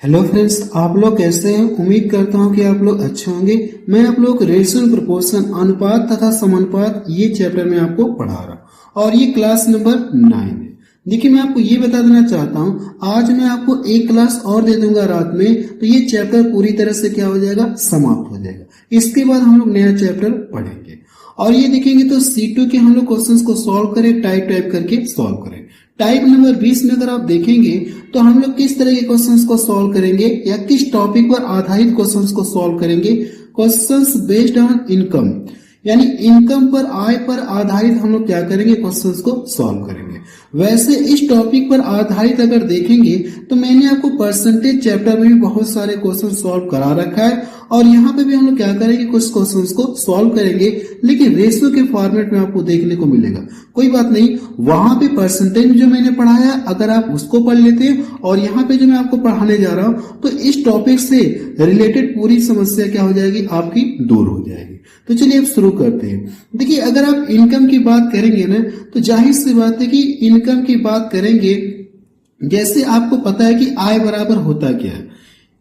Hello friends, आप लोग कैसे हैं। उम्मीद करता हूं कि आप लोग अच्छे होंगे। मैं आप लोग रेशियो प्रोपोर्शन अनुपात तथा समानुपात ये चैप्टर में आपको पढ़ा रहा हूं और ये क्लास नंबर 9 है। देखिए, मैं आपको ये बता देना चाहता हूं, आज मैं आपको एक क्लास और दे दूंगा रात में, तो ये चैप्टर पूरी तरह से क्या हो जाएगा, समाप्त हो जाएगा। इसके बाद हम लोग नया चैप्टर पढ़ेंगे और ये देखेंगे तो C2 के हम लोग क्वेश्चंस को सॉल्व करें, टाइप करके सॉल्व करें। टाइप नंबर 20 में अगर आप देखेंगे तो हम लोग किस तरह के क्वेश्चंस को सॉल्व करेंगे या किस टॉपिक पर आधारित क्वेश्चंस को सॉल्व करेंगे। क्वेश्चंस बेस्ड ऑन इनकम, यानी इनकम पर, आय पर आधारित हम लोग क्या करेंगे, क्वेश्चंस को सॉल्व करेंगे। वैसे इस टॉपिक पर आधारित अगर देखेंगे तो मैंने आपको परसेंटेज चैप्टर में भी बहुत सारे क्वेश्चन सॉल्व करा रखा है और यहाँ पे भी हम लोग क्या करेंगे, कुछ क्वेश्चंस को सॉल्व करेंगे, लेकिन रेशियो के फॉर्मेट में आपको देखने को मिलेगा। कोई बात नहीं, वहां पे परसेंटेज जो मैंने पढ़ाया अगर आप उसको पढ़ लेते हैं और यहाँ पे जो मैं आपको पढ़ाने जा रहा हूँ तो इस टॉपिक से रिलेटेड पूरी समस्या क्या हो जाएगी, आपकी दूर हो जाएगी। तो चलिए अब शुरू करते हैं। देखिए, अगर आप इनकम की बात करेंगे ना तो जाहिर सी बात है कि इनकम की बात करेंगे, जैसे आपको पता है कि आय बराबर होता क्या है।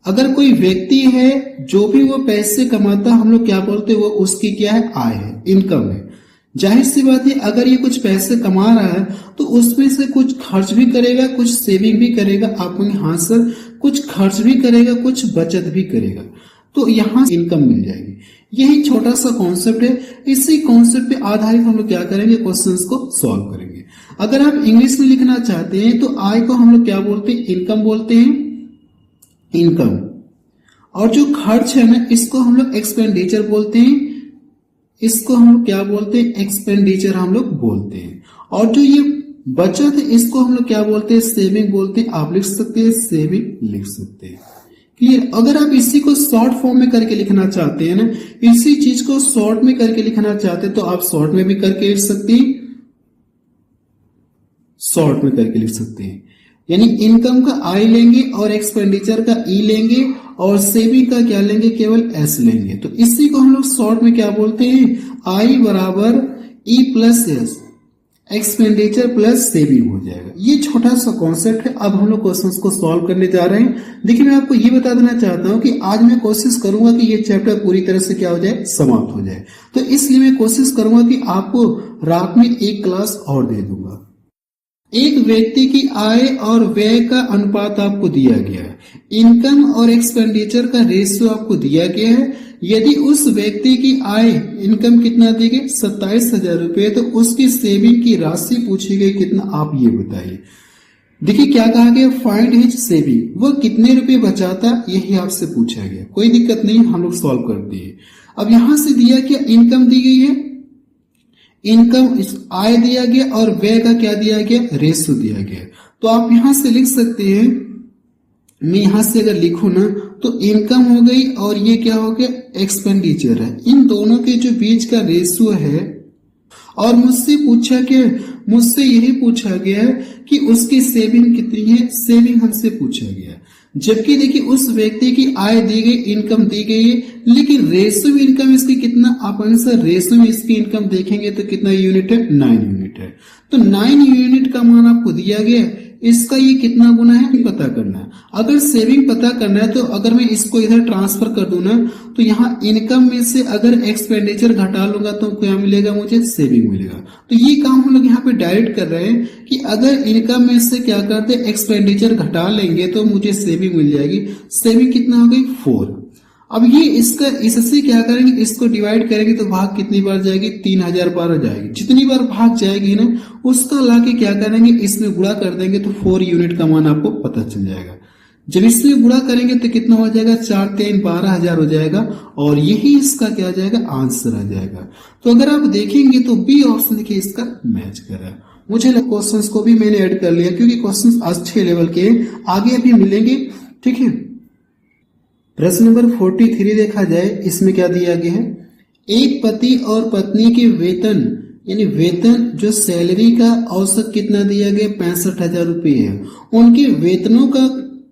अगर कोई व्यक्ति है जो भी वो पैसे कमाता, हम लोग क्या बोलते हैं, वो उसकी क्या है, आय है, इनकम है। जाहिर सी बात है अगर ये कुछ पैसे कमा रहा है तो उसमें से कुछ खर्च भी करेगा, कुछ सेविंग भी करेगा। आप कहेंगे हाँ सर, कुछ खर्च भी करेगा, कुछ बचत भी करेगा, तो यहाँ इनकम मिल जाएगी। यही छोटा सा कॉन्सेप्ट है। इसी कॉन्सेप्ट पे आधारित हम लोग क्या करेंगे, क्वेश्चंस को सॉल्व करेंगे। अगर आप इंग्लिश में लिखना चाहते हैं तो आय को हम लोग क्या बोलते हैं, इनकम बोलते हैं, इनकम। और जो खर्च है ना, इसको हम लोग एक्सपेंडिचर बोलते हैं, इसको हम लोग क्या बोलते हैं, एक्सपेंडिचर हम लोग बोलते हैं। और जो ये बचत है इसको हम लोग क्या बोलते हैं, सेविंग बोलते हैं। आप लिख सकते हैं, सेविंग लिख सकते हैं। क्लियर। अगर आप इसी को शॉर्ट फॉर्म में करके लिखना चाहते हैं ना, इसी चीज को शॉर्ट में करके लिखना चाहते हैं तो आप शॉर्ट में भी करके लिख सकते हैं, शॉर्ट में करके लिख सकते हैं। यानी इनकम का आई लेंगे और एक्सपेंडिचर का ई लेंगे और सेविंग का क्या लेंगे, केवल एस लेंगे। तो इसी को हम लोग शॉर्ट में क्या बोलते हैं, आई बराबर E plus S, expenditure plus saving हो जाएगा। ये छोटा सा कॉन्सेप्ट है। अब हम लोग क्वेश्चंस को सॉल्व करने जा रहे हैं। देखिए, मैं आपको ये बता देना चाहता हूं कि आज मैं कोशिश करूंगा कि ये चैप्टर पूरी तरह से क्या हो जाए, समाप्त हो जाए। तो इसलिए मैं कोशिश करूंगा कि आपको रात में एक क्लास और दे दूंगा। एक व्यक्ति की आय और व्यय का अनुपात आपको दिया गया है, इनकम और एक्सपेंडिचर का रेशियो आपको दिया गया है। यदि उस व्यक्ति की आय, इनकम कितना दी गई, 27,000 रुपए, तो उसकी सेविंग की राशि पूछी गई कितना, आप ये बताइए। देखिए क्या कहा गया, फाइंड हिज सेविंग, वो कितने रुपए बचाता, यही आपसे पूछा गया। कोई दिक्कत नहीं, हम लोग सॉल्व करते हैं। अब यहां से दिया क्या, इनकम दी गई है, इनकम आय दिया गया और व्यय का क्या दिया गया, रेशियो दिया गया। तो आप यहां से लिख सकते हैं, मैं यहां से अगर लिखूं ना तो इनकम हो गई और ये क्या हो गया, एक्सपेंडिचर है। इन दोनों के जो बीच का रेशियो है और मुझसे पूछा क्या, मुझसे यही पूछा गया है कि उसकी सेविंग कितनी है, सेविंग हमसे पूछा गया। जबकि देखिए उस व्यक्ति की आय दी गई, इनकम दी गई है, लेकिन रेशियो इनकम इसकी कितना, आप आंसर रेशियो में इसकी इनकम देखेंगे तो कितना यूनिट है, 9 यूनिट है। तो 9 यूनिट का मान आपको दिया गया है, इसका ये कितना गुना है पता करना है। अगर सेविंग पता करना है तो अगर मैं इसको इधर ट्रांसफर कर दूं ना तो यहाँ इनकम में से अगर एक्सपेंडिचर घटा लूंगा तो क्या मिलेगा, मुझे सेविंग मिलेगा। तो ये काम हम लोग यहाँ पे डायरेक्ट कर रहे हैं कि अगर इनकम में से क्या करते, एक्सपेंडिचर घटा लेंगे तो मुझे सेविंग मिल जाएगी। सेविंग कितना हो गई, 4। अब ये इसका, इससे क्या करेंगे, इसको डिवाइड करेंगे तो भाग कितनी बार जाएगी, 3000 बार जाएगी। जितनी बार भाग जाएगी ना उसका लाके क्या करेंगे, इसमें गुणा कर देंगे तो 4 यूनिट का मान आपको पता चल जाएगा। जब इसमें गुणा करेंगे तो कितना हो जाएगा, 4 3 12,000 हो जाएगा और यही इसका क्या आ जाएगा, आंसर आ जाएगा। तो अगर आप देखेंगे तो बी ऑप्शन देखिए इसका मैच कर रहा है। मुझे क्वेश्चंस को भी मैंने ऐड कर लिया क्योंकि क्वेश्चंस अच्छे लेवल के आगे अभी मिलेंगे, ठीक है। प्रश्न नंबर 43 देखा जाए, इसमें क्या दिया गया है, एक पति और पत्नी के वेतन, यानी वेतन जो सैलरी का औसत कितना दिया गया, 65,000 रुपये है। उनके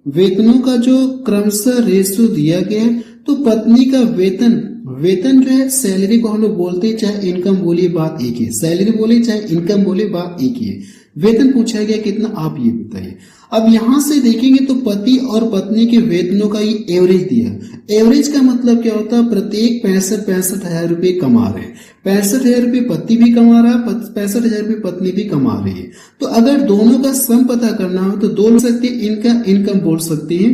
वेतनों का जो क्रमशः रेशियो दिया गया है। तो पत्नी का वेतन जो है, सैलरी को हम लोग बोलते हैं, चाहे इनकम बोलिए बात एक ही है, सैलरी बोले चाहे इनकम बोले बात एक ही है। वेतन पूछा गया कितना, आप ये बताइए। अब यहां से देखेंगे तो पति और पत्नी के वेतनों का ये एवरेज दिया। एवरेज का मतलब क्या होता है, प्रत्येक 65,000 रुपए कमा रहे हैं। 65,000 रुपये पति भी कमा रहा है, 65,000 रुपये पत्नी भी कमा रही है। तो अगर दोनों का सम पता करना हो तो दो बोल सकते हैं, इनका इनकम बोल सकते हैं।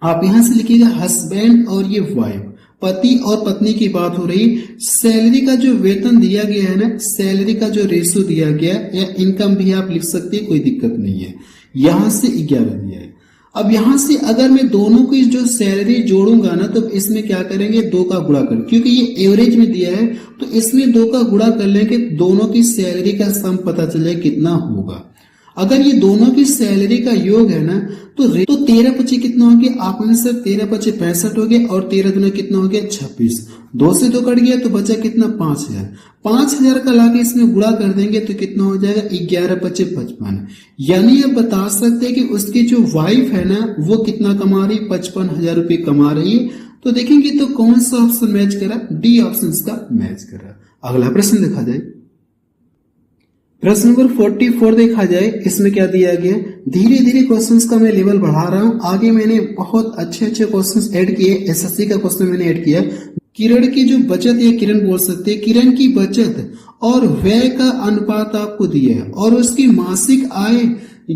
आप यहां से लिखिएगा हस्बैंड और ये वाइफ, पति और पत्नी की बात हो रही। सैलरी का जो वेतन दिया गया है ना, सैलरी का जो रेशो दिया गया या इनकम भी आप लिख सकते हैं, कोई दिक्कत नहीं है। यहां से 11 दिया है। अब यहां से अगर मैं दोनों की जो सैलरी जोड़ूंगा ना तो इसमें क्या करेंगे, 2 का गुणा कर, क्योंकि ये एवरेज में दिया है तो इसमें 2 का गुणा कर लेंगे, दोनों की सैलरी का सम पता चले कितना होगा। अगर ये दोनों की सैलरी का योग है ना तो 13 पचे कितना हो गया, आप सर 13 पचे 65 हो गया और 13 दूना कितना हो गया 26। 2 से 2 कट गया तो बचा कितना 5,000। 5,000 का लाके इसमें गुणा कर देंगे तो कितना हो जाएगा 11 पचे 55। यानी आप बता सकते हैं कि उसकी जो वाइफ है ना वो कितना कमा रही, 55,000 रुपये कमा रही है। तो देखेंगे तो कौन सा ऑप्शन मैच करा, डी ऑप्शन का मैच करा। अगला प्रश्न देखा जाए, प्रश्न नंबर 44 देखा जाए। इसमें क्या दिया गया, धीरे धीरे क्वेश्चंस का मैं लेवल बढ़ा रहा हूं। आगे मैंने बहुत अच्छे अच्छे क्वेश्चंस ऐड किए, एसएससी का क्वेश्चन मैंने ऐड किया। किरण की जो बचत या किरण बोल सकते हैं, किरण की बचत और व्यय का अनुपात आपको दिया है और उसकी मासिक आय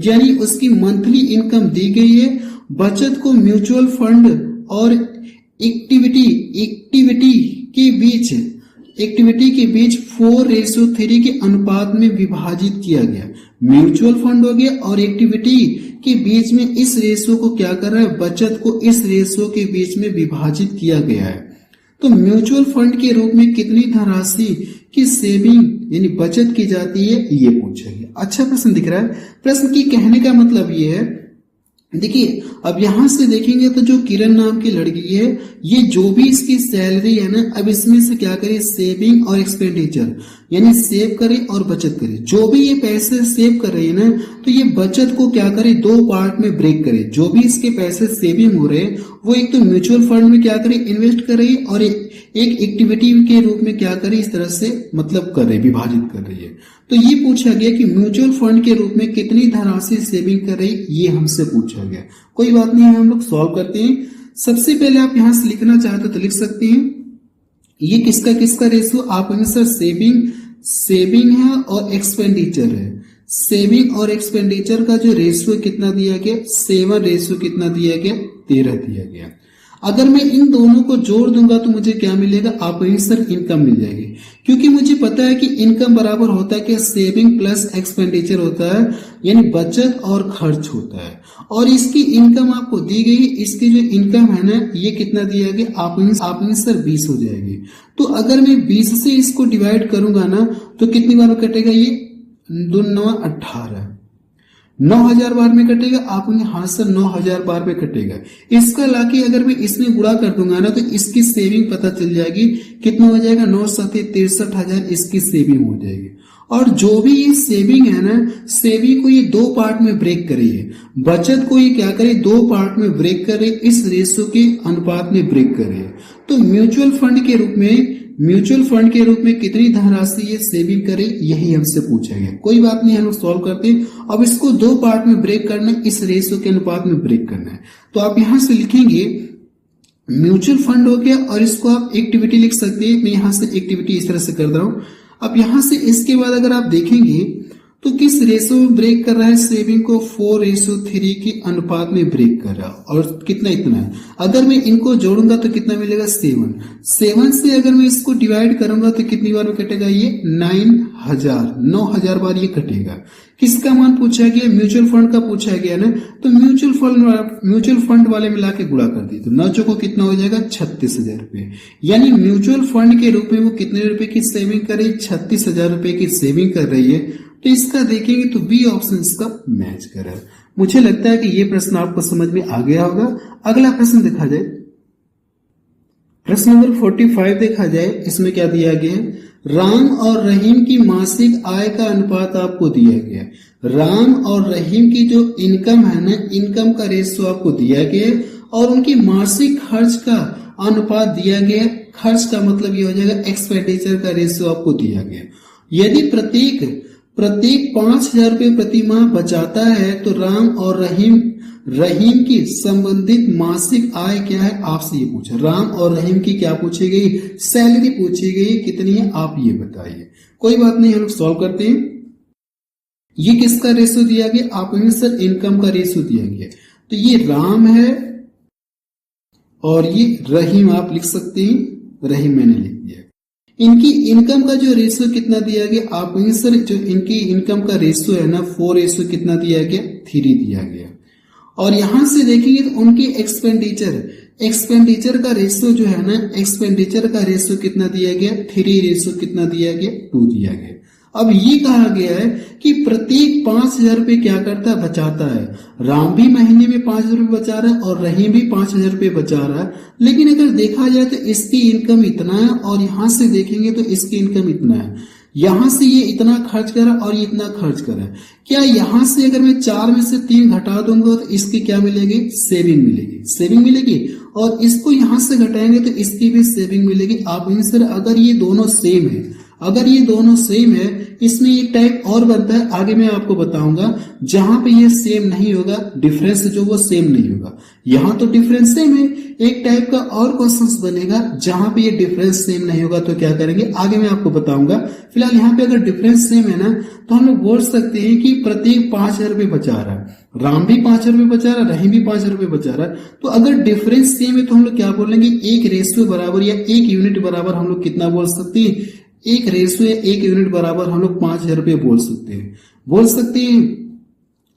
यानी उसकी मंथली इनकम दी गई है। बचत को म्यूचुअल फंड और इक्विटी के बीच 4:3 के अनुपात में विभाजित किया गया। म्यूचुअल फंड हो गया और इक्विटी के बीच में इस रेशो को क्या कर रहा है, बचत को इस रेशो के बीच में विभाजित किया गया है। तो म्यूचुअल फंड के रूप में कितनी धनराशि की सेविंग यानी बचत की जाती है, ये पूछा गया। अच्छा प्रश्न दिख रहा है। प्रश्न की कहने का मतलब ये है, देखिए अब यहां से देखेंगे तो जो किरण नाम की लड़की है, ये जो भी इसकी सैलरी है ना, अब इसमें से क्या करे, सेविंग और एक्सपेंडिचर यानी सेव करे और बचत करे। जो भी ये पैसे सेव कर रही है ना तो ये बचत को क्या करे, 2 पार्ट में ब्रेक करे। जो भी इसके पैसे सेविंग हो रहे हैं वो एक तो म्यूचुअल फंड में क्या करे, इन्वेस्ट कर रही है, और एक एक्टिविटी के रूप में क्या करे, इस तरह से मतलब कर रही, विभाजित कर रही है। तो ये पूछा गया कि म्यूचुअल फंड के रूप में कितनी धनराशि सेविंग कर रही, ये हमसे पूछा गया। कोई बात नहीं है, हम लोग सॉल्व करते हैं। सबसे पहले आप यहां से लिखना चाहते तो लिख सकते हैं, ये किसका रेशियो, आप आंसर सेविंग है और एक्सपेंडिचर है। सेविंग और एक्सपेंडिचर का जो रेशियो कितना दिया गया, 7 रेशियो कितना दिया गया, 13 दिया गया। अगर मैं इन दोनों को जोड़ दूंगा तो मुझे क्या मिलेगा, आप आंसर इनकम मिल जाएगी। क्योंकि मुझे पता है कि इनकम बराबर होता है कि सेविंग प्लस एक्सपेंडिचर होता है, यानी बचत और खर्च होता है। और इसकी इनकम आपको दी गई, इसकी जो इनकम है ना ये कितना दिया गया, आप आंसर 20 हो जाएगी। तो अगर मैं 20 से इसको डिवाइड करूंगा ना तो कितनी बार में कटेगा, ये 2 9 18, 9,000 बार में कटेगा। आप हाथ से 9,000 बार में कटेगा। इसका लाके अगर मैं इसमें गुणा कर दूंगा ना तो इसकी सेविंग पता चल जाएगी, कितना हो जाएगा, 9 7 63,000 इसकी सेविंग हो जाएगी। और जो भी ये सेविंग है ना, सेविंग को ये 2 पार्ट में ब्रेक करिए, बचत को ये क्या करे, 2 पार्ट में ब्रेक करे, इस रेशो के अनुपात में ब्रेक करे। तो म्यूचुअल फंड के रूप में कितनी धनराशि ये सेविंग करे, यही हमसे पूछा गया। कोई बात नहीं, हम लोग सॉल्व करते हैं। अब इसको 2 पार्ट में ब्रेक करना है, इस रेशो के अनुपात में ब्रेक करना है। तो आप यहां से लिखेंगे म्यूचुअल फंड हो गया और इसको आप एक्टिविटी लिख सकते हैं। मैं यहां से एक्टिविटी इस तरह से कर रहा हूं। अब यहां से इसके बाद अगर आप देखेंगे तो किस रेशो में ब्रेक कर रहा है, सेविंग को 4:3 के अनुपात में ब्रेक कर रहा है। और कितना, इतना है। अगर मैं इनको जोड़ूंगा तो कितना मिलेगा, 7 से अगर मैं इसको डिवाइड करूंगा तो कितनी बार में कटेगा, ये 9,000 बार ये कटेगा। किसका मान पूछा गया, म्यूचुअल फंड का पूछा गया ना, तो म्यूचुअल फंड वाले मिला के गुणा कर दी तो 9 चौको कितना हो जाएगा, 36,000 रुपए। यानी म्यूचुअल फंड के रूप में वो कितने रुपए की सेविंग कर रही है, 36,000 रुपए की सेविंग कर रही है। तो इसका देखेंगे तो बी ऑप्शन इसका मैच कर रहा है। मुझे लगता है कि ये प्रश्न आपको समझ में आ गया होगा। अगला प्रश्न देखा जाए, प्रश्न नंबर 45 देखा जाए। इसमें क्या दिया गया है, राम और रहीम की मासिक आय का अनुपात आपको दिया गया। राम और रहीम की जो इनकम है ना, इनकम का रेशियो आपको दिया गया और उनकी मासिक खर्च का अनुपात दिया गया। खर्च का मतलब ये हो जाएगा एक्सपेंडिचर का रेशियो आपको दिया गया। यदि प्रत्येक 5,000 रुपये प्रति माह बचाता है तो राम और रहीम की संबंधित मासिक आय क्या है, आपसे ये पूछा। राम और रहीम की क्या पूछी गई, सैलरी पूछी गई, कितनी है आप ये बताइए। कोई बात नहीं, हम लोग सॉल्व करते हैं। ये किसका रेशो दिया गया, आप सर इनकम का रेशो दिया गया। तो ये राम है और ये रहीम, आप लिख सकते हैं, रहीम मैंने लिख दिया। इनकी इनकम का जो रेशो कितना दिया गया, आप सर जो इनकी इनकम का रेशो है ना 4 रेशो कितना दिया गया, 3 दिया गया। और यहां से देखेंगे तो उनकी एक्सपेंडिचर का रेशो जो है ना, एक्सपेंडिचर का रेशो कितना दिया गया, 3 रेशो कितना दिया गया, 2 दिया गया। अब ये कहा गया है कि प्रत्येक 5,000 रुपये क्या करता है, बचाता है। राम भी महीने में 5,000 रुपये बचा रहा है और रहीम भी 5,000 रुपये बचा रहा है। लेकिन अगर देखा जाए तो इसकी इनकम इतना है और यहां से देखेंगे तो इसकी इनकम इतना है। यहां से ये इतना खर्च करा और ये इतना खर्च करा। क्या यहां से अगर मैं 4 में से 3 घटा दूंगा तो इसकी क्या मिलेगी, सेविंग मिलेगी। और इसको यहां से घटाएंगे तो इसकी भी सेविंग मिलेगी। आप सर अगर ये दोनों सेम है, इसमें एक टाइप और बनता है, आगे मैं आपको बताऊंगा, जहां पे ये सेम नहीं होगा, डिफरेंस जो वो सेम नहीं होगा। यहां तो डिफरेंस सेम है, एक टाइप का और क्वेश्चंस बनेगा जहां पे ये डिफरेंस सेम नहीं होगा तो क्या करेंगे, आगे मैं आपको बताऊंगा। फिलहाल यहाँ पे अगर डिफरेंस सेम है ना तो हम लोग बोल सकते हैं कि प्रत्येक 5,000 रुपये बचा रहा है, राम भी 5,000 रुपये बचा रहा है, रहीम भी 5,000 रुपये बचा रहा है। तो अगर डिफरेंस सेम है तो हम लोग क्या बोलेंगे, एक रेशियो बराबर या एक यूनिट बराबर हम लोग कितना बोल सकते हैं, एक रेशियो या एक यूनिट बराबर हम लोग 5,000 रुपये बोल सकते हैं।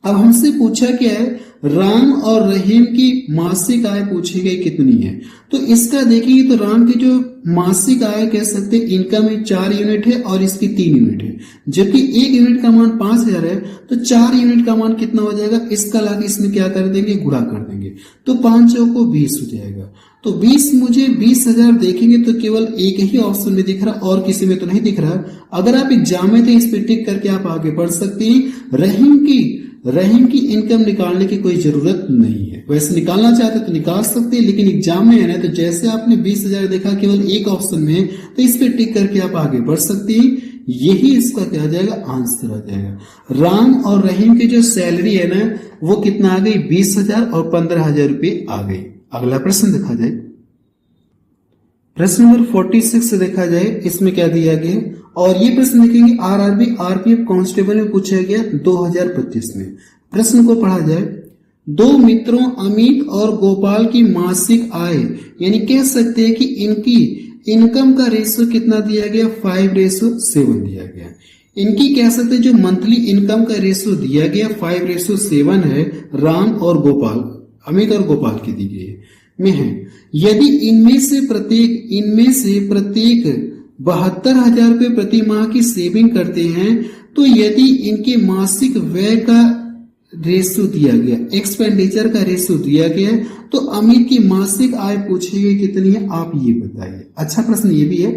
अब हमसे पूछा क्या है, राम और रहीम की मासिक आय पूछी गई कितनी है। तो इसका देखिए तो राम की जो मासिक आय कह सकते हैं, इनकम में 4 यूनिट है और इसकी 3 यूनिट है, जबकि 1 यूनिट का मान 5,000 है तो 4 यूनिट का मान कितना हो जाएगा, इसका लाके इसमें क्या कर देंगे, गुणा कर देंगे तो 5 चौको 20 हो जाएगा। तो 20 मुझे 20,000 देखेंगे तो केवल एक ही ऑप्शन में दिख रहा और किसी में तो नहीं दिख रहा। अगर आप एग्जाम में थे इस पे टिक करके आप आगे बढ़ सकते हैं। रहीम की इनकम निकालने की कोई जरूरत नहीं है, वैसे निकालना चाहते तो निकाल सकते हैं, लेकिन एग्जाम में है ना, तो जैसे आपने 20,000 देखा केवल एक ऑप्शन में है तो इस पे टिक करके आप आगे बढ़ सकते हैं। यही इसका क्या आ जाएगा, आंसर आ जाएगा। राम और रहीम की जो सैलरी है ना वो कितना आ गई, 20,000 और 15,000 रुपये आ गई। अगला प्रश्न देखा जाए, प्रश्न नंबर 46 से देखा जाए, इसमें क्या दिया गया और ये प्रश्न देखेंगे आरआरबी आरपीएफ कांस्टेबल में पूछा गया 2025 में। प्रश्न को पढ़ा जाए, 2 मित्रों अमित और गोपाल की मासिक आय, यानी कह सकते हैं कि इनकी इनकम का रेशो कितना दिया गया, 5:7 दिया गया। इनकी कह सकते हैं जो मंथली इनकम का रेशो दिया गया 5:7 है, राम और गोपाल, अमित और गोपाल की दी गई में है। यदि इनमें से प्रत्येक 72,000 रुपये प्रति माह की सेविंग करते हैं तो यदि इनके मासिक व्यय का रेशो दिया गया, एक्सपेंडिचर का रेशो दिया गया, तो अमित की मासिक आय पूछी गई कितनी है, आप ये बताइए। अच्छा प्रश्न ये भी है,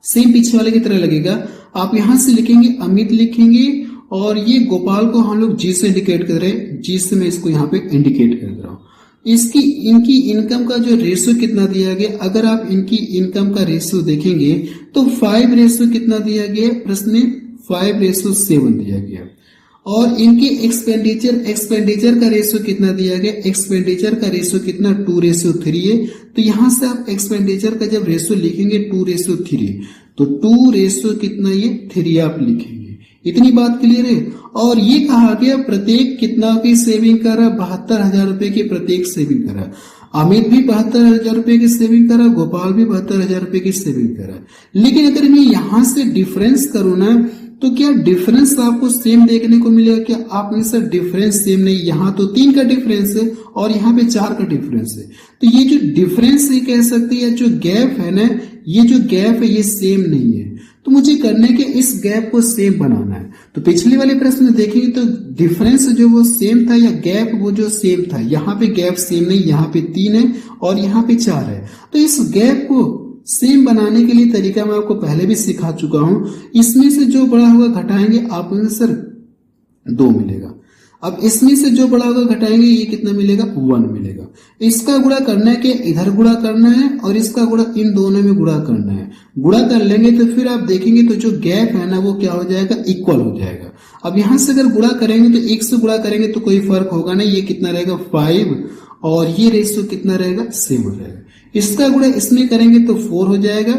सेम पीछे वाले की तरह लगेगा। आप यहां से लिखेंगे अमित लिखेंगे और ये गोपाल को हम लोग जी से इंडिकेट कर रहे हैं, जी से मैं इसको यहाँ पे इंडिकेट कर रहा हूँ। इनकी इनकम का जो रेशो कितना दिया गया, अगर आप इनकी इनकम का रेशो देखेंगे तो 5 रेशो कितना दिया गया, प्रश्न में 5:7 दिया गया। और इनके एक्सपेंडिचर का रेशो कितना दिया गया, एक्सपेंडिचर का रेशो कितना 2:3 है। तो यहां से आप एक्सपेंडिचर का जब रेशो लिखेंगे 2:3, तो 2 रेशो कितना, ये 3 आप लिखेंगे। इतनी बात क्लियर है। और ये कहा गया प्रत्येक कितना की सेविंग कर रहा, 72,000 रुपए की प्रत्येक सेविंग कर रहा। अमित भी 72,000 रुपए की सेविंग कर रहा, गोपाल भी 72,000 रुपए की सेविंग कर रहा। लेकिन अगर मैं यहां से डिफरेंस करूं ना तो क्या डिफरेंस आपको सेम देखने को मिलेगा, क्या आप में सर डिफरेंस सेम नहीं, यहाँ तो 3 का डिफरेंस है और यहाँ पे 4 का डिफरेंस है। तो ये जो डिफरेंस ये कह सकते हैं, जो गैप है ना, ये जो गैप है ये सेम नहीं है। तो मुझे करने के इस गैप को सेम बनाना है। तो पिछले वाले प्रश्न में देखेंगे तो डिफरेंस जो वो सेम था या गैप वो जो सेम था, यहाँ पे गैप सेम नहीं, यहाँ पे 3 है और यहाँ पे 4 है। तो इस गैप को सेम बनाने के लिए तरीका मैं आपको पहले भी सिखा चुका हूं। इसमें से जो बड़ा होगा घटाएंगे, आप सर 2 मिलेगा। अब इसमें से जो बड़ा होगा घटाएंगे, ये कितना मिलेगा 1 मिलेगा। इसका गुणा करना है कि इधर गुणा करना है और इसका गुणा इन दोनों में गुणा करना है। गुणा कर लेंगे तो फिर आप देखेंगे तो जो गैप है ना वो क्या हो जाएगा, इक्वल हो जाएगा। अब यहां से अगर गुणा करेंगे तो 1 से गुणा करेंगे तो कोई फर्क होगा नहीं, ये कितना रहेगा 5 और ये रेशियो कितना रहेगा, सेम हो जाएगा। इसका गुणा इसमें करेंगे तो 4 हो जाएगा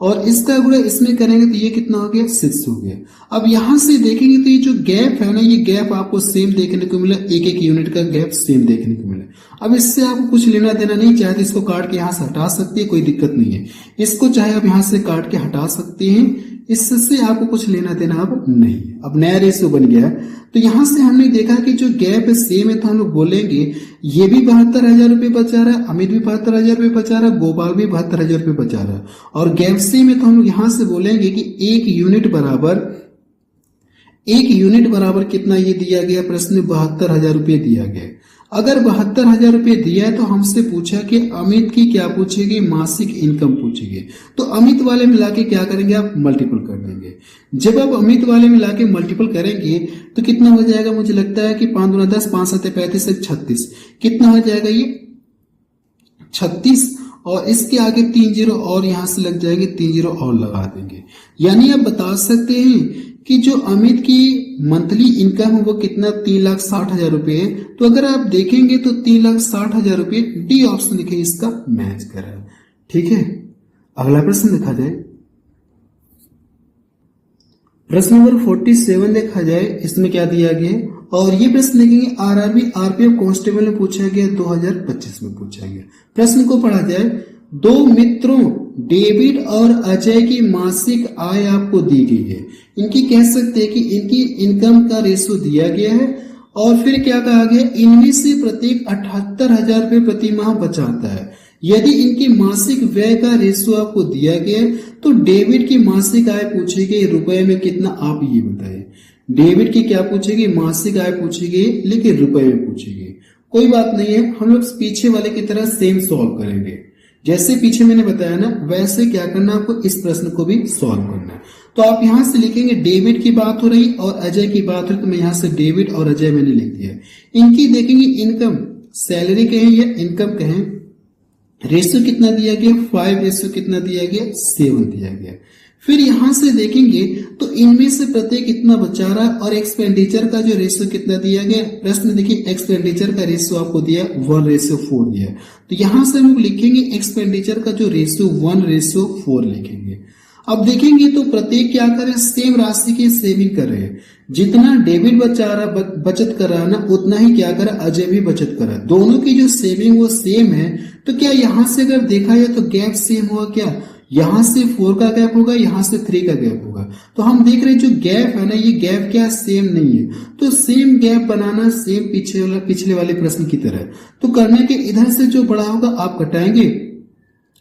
और इसका गुणा इसमें करेंगे तो ये कितना हो गया, 6 हो गया। अब यहां से देखेंगे तो ये जो गैप है ना, ये गैप आपको सेम देखने को मिला, एक एक यूनिट का गैप सेम देखने को मिला। अब इससे आपको कुछ लेना देना नहीं, चाहे तो इसको काट के यहां से हटा सकते हैं, कोई दिक्कत नहीं है। इसको चाहे आप यहां से काट के हटा सकते हैं, इससे आपको कुछ लेना देना अब नहीं। अब नया रेशियो बन गया। तो यहां से हमने देखा कि जो गैप है सेम है, तो हम लोग बोलेंगे ये भी 72,000 रुपये बचा रहा है, अमित भी 72,000 रुपये बचा रहा है, गोपाल भी 72,000 रुपये बचा रहा है और गैप सेम है। तो हम लोग यहां से बोलेंगे कि एक यूनिट बराबर कितना ये दिया गया, प्रश्न में 72,000 रुपये दिया गया। अगर 72,000 रुपये दिया है तो हमसे पूछा कि अमित की क्या पूछेगी, मासिक इनकम पूछेगी। तो अमित वाले मिला के क्या करेंगे, आप मल्टीपल कर देंगे। जब आप अमित वाले मिला के मल्टीपल करेंगे तो कितना हो जाएगा, मुझे लगता है कि 5 दूना 10, 5 7 35, 36, कितना हो जाएगा ये 36 और इसके आगे 3 जीरो और यहां से लग जाएंगे, 3 जीरो और लगा देंगे। यानी आप बता सकते हैं कि जो अमित की मंथली इनकम है वो कितना, 3,60,000 रुपये है। तो अगर आप देखेंगे तो 3,60,000 रुपये, डी ऑप्शन देखिए इसका मैच कर रहा है। ठीक है, अगला प्रश्न देखा जाए। प्रश्न नंबर 47 देखा जाए, इसमें क्या दिया गया है और ये प्रश्न देखेंगे आरआरबी आरपीएफ कांस्टेबल में पूछा गया, 2025 में पूछा गया। प्रश्न को पढ़ा जाए। दो मित्रों डेविड और अजय की मासिक आय आपको दी गई है। इनकी कह सकते हैं कि इनकी इनकम का रेशो दिया गया है और फिर क्या कहा गया, इनमें से प्रत्येक 78,000 रुपये प्रति माह बचाता है। यदि इनकी मासिक व्यय का रेशो आपको दिया गया है तो डेविड की मासिक आय पूछी गई रुपए में कितना, आप ये बताइए। डेविड की क्या पूछेगी, मासिक आय पूछेगी, लेकिन रुपए में पूछेगी। कोई बात नहीं है, हम लोग पीछे वाले की तरह सेम सॉल्व करेंगे। जैसे पीछे मैंने बताया ना, वैसे क्या करना, आपको इस प्रश्न को भी सॉल्व करना है। तो आप यहां से लिखेंगे डेविड की बात हो रही और अजय की बात हो रही, तो मैं यहां से डेविड और अजय मैंने लिख दिया। इनकी देखेंगे इनकम, सैलरी कहें या इनकम कहें, रेशियो कितना दिया गया, 5, रेशियो कितना दिया गया, 7 दिया गया। फिर यहां से देखेंगे तो इनमें से प्रत्येक कितना बचा रहा है और एक्सपेंडिचर का जो रेशियो कितना दिया गया। प्रश्न देखिए एक्सपेंडिचर का रेशियो आपको दिया 1:4 दिया। तो यहां से हम लोग लिखेंगे एक्सपेंडिचर का जो रेशियो 1:4 लिखेंगे। अब देखेंगे तो प्रत्येक क्या कर रहे हैं, सेम राशि की सेविंग कर रहे हैं। जितना डेबिट बचत कर रहा है ना, उतना ही क्या कर रहा है, अजय भी बचत कर रहा है। दोनों की जो सेविंग वो सेम है। तो क्या यहां से अगर देखा जाए तो गैप सेम हुआ, क्या यहां से 4 का गैप होगा, यहां से 3 का गैप होगा। तो हम देख रहे हैं जो गैप है ना, ये गैप क्या सेम नहीं है। तो सेम गैप बनाना सेम पिछले वाले प्रश्न की तरह। तो करने के इधर से जो बड़ा होगा आप घटाएंगे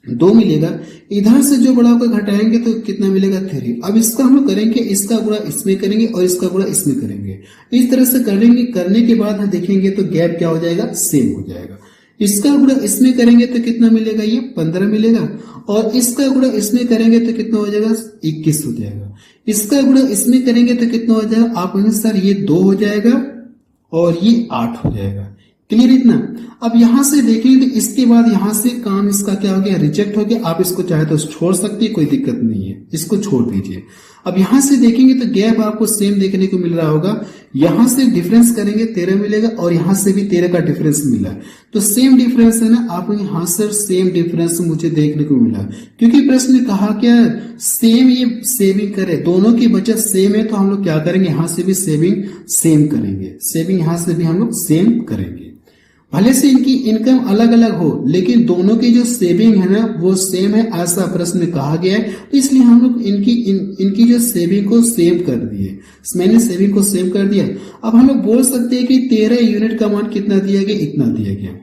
2 मिलेगा, इधर से जो बड़ा होगा घटाएंगे तो कितना मिलेगा 3। अब इसका हम लोग करेंगे, इसका गुणा इसमें करेंगे और इसका गुणा इसमें करेंगे। इस तरह से करेंगे, करने के बाद हम देखेंगे तो गैप क्या हो जाएगा, सेम हो जाएगा। इसका गुणा इसमें करेंगे तो कितना मिलेगा, ये 15 मिलेगा और इसका गुणा इसमें करेंगे तो कितना हो जाएगा, 21 हो जाएगा। इसका गुणा इसमें करेंगे तो कितना हो जाएगा, आप कहेंगे सर ये 2 हो जाएगा और ये 8 हो जाएगा। क्लियर इतना। अब यहां से देखेंगे तो इसके बाद यहां से काम इसका क्या हो गया, रिजेक्ट हो गया। आप इसको चाहे तो छोड़ सकते हैं, कोई दिक्कत नहीं है, इसको छोड़ दीजिए। अब यहां से देखेंगे तो गैप आपको सेम देखने को मिल रहा होगा। यहां से डिफरेंस करेंगे 13 मिलेगा और यहां से भी 13 का डिफरेंस मिला। तो सेम डिफरेंस है ना, आप यहां से सेम डिफरेंस मुझे देखने को मिला, क्योंकि प्रश्न में कहा क्या सेम ये सेविंग करे, दोनों की बचत सेम है। तो हम लोग क्या करेंगे, यहां से भी सेविंग सेम करेंगे, सेविंग यहां से भी हम लोग सेम करेंगे। भले से इनकी इनकम अलग अलग हो लेकिन दोनों की जो सेविंग है ना वो सेम है, ऐसा प्रश्न में कहा गया है। तो इसलिए हम लोग इनकी जो सेविंग को सेम कर दिए, मैंने सेविंग को सेम कर दिया। अब हम लोग बोल सकते हैं कि 13 यूनिट का मान कितना दिया गया, इतना दिया गया।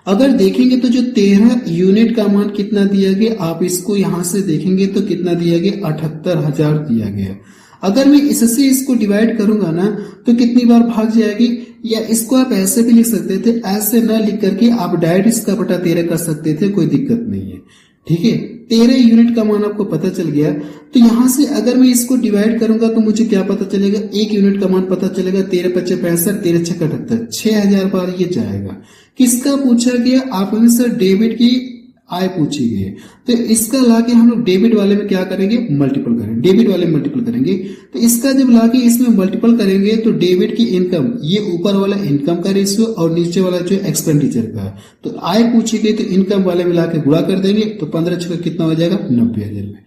अगर देखेंगे तो जो 13 यूनिट का मान कितना दिया गया, आप इसको यहां से देखेंगे तो कितना दिया गया, 78,000 दिया गया। अगर मैं इससे इसको डिवाइड करूंगा ना तो कितनी बार भाग जाएगी, या इसको आप ऐसे भी लिख सकते थे, ऐसे ना लिख करके आप डायरेक्ट इसका बटा 13 कर सकते थे, कोई दिक्कत नहीं है। ठीक है, 13 यूनिट का मान आपको पता चल गया। तो यहां से अगर मैं इसको डिवाइड करूंगा तो मुझे क्या पता चलेगा, 1 यूनिट का मान पता चलेगा 13 पच्चे 65, 13 छक्का 78, 6000 बार ये जाएगा। किसका पूछा गया, आपने सर डेबिट की आय पूछी गई है, तो इसका लाके हम लोग डेबिट वाले में क्या करेंगे, मल्टीपल करेंगे, डेबिट वाले में मल्टीपल करेंगे। तो इसका जब लाके इसमें मल्टीपल करेंगे तो डेबिट की इनकम, ये ऊपर वाला इनकम का रेशियो और नीचे वाला जो एक्सपेंडिचर का है, तो आय पूछी गई तो इनकम वाले मिला के गुणा कर देंगे, तो 15 छक्का कितना हो जाएगा, 90,000 रुपए।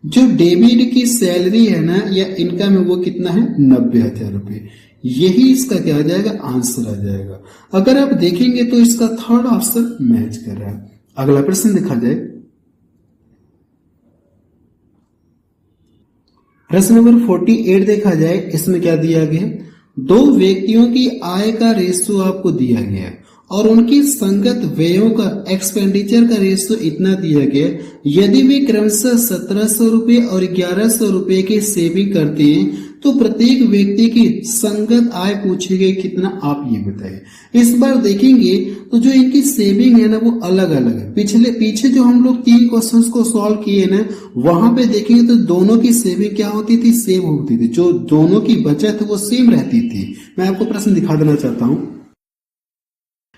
जो डेबिट की सैलरी है ना या इनकम है वो कितना है, 90,000 रुपए। यही इसका क्या आ जाएगा, आंसर आ जाएगा। अगर आप देखेंगे तो इसका थर्ड ऑप्शन मैच कर रहा है। अगला प्रश्न देखा जाए, प्रश्न नंबर 48 देखा जाए। इसमें क्या दिया गया, दो व्यक्तियों की आय का रेशियो आपको दिया गया और उनकी संगत व्ययों का, एक्सपेंडिचर का रेशियो इतना दिया गया। यदि वे क्रमशः 1700 रुपए और 1100 रुपए की सेविंग करते हैं तो प्रत्येक व्यक्ति की संगत आय पूछी गई कितना, आप ये बताइए। इस बार देखेंगे तो जो इनकी सेविंग है ना वो अलग अलग है। पीछे जो हम लोग 3 क्वेश्चंस को सॉल्व किए ना, वहां पे देखेंगे तो दोनों की सेविंग क्या होती थी, सेम होती थी। जो दोनों की बचत वो सेम रहती थी। मैं आपको प्रश्न दिखा देना चाहता हूं,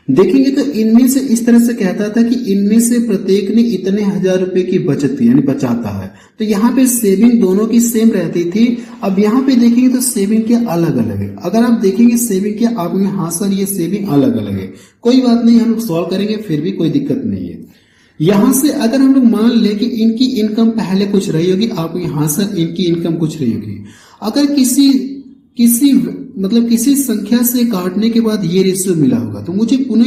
देखेंगे तो इनमें से इस तरह से कहता था कि इनमें से प्रत्येक ने इतने 1000 रुपए की बचत की, यानी बचाता है। तो यहाँ पे सेविंग दोनों की सेम रहती थी। अब यहाँ पे देखेंगे तो सेविंग क्या अलग अलग है। अगर आप देखेंगे सेविंग क्या, आप हाँ सर ये सेविंग अलग अलग है, कोई बात नहीं, हम लोग सॉल्व करेंगे, फिर भी कोई दिक्कत नहीं है। यहां से अगर हम लोग मान ले कि इनकी इनकम पहले कुछ रही होगी, आप हाँ सर इनकी इनकम कुछ रही होगी। अगर किसी संख्या से काटने के बाद ये रेशियो मिला होगा तो मुझे पुनः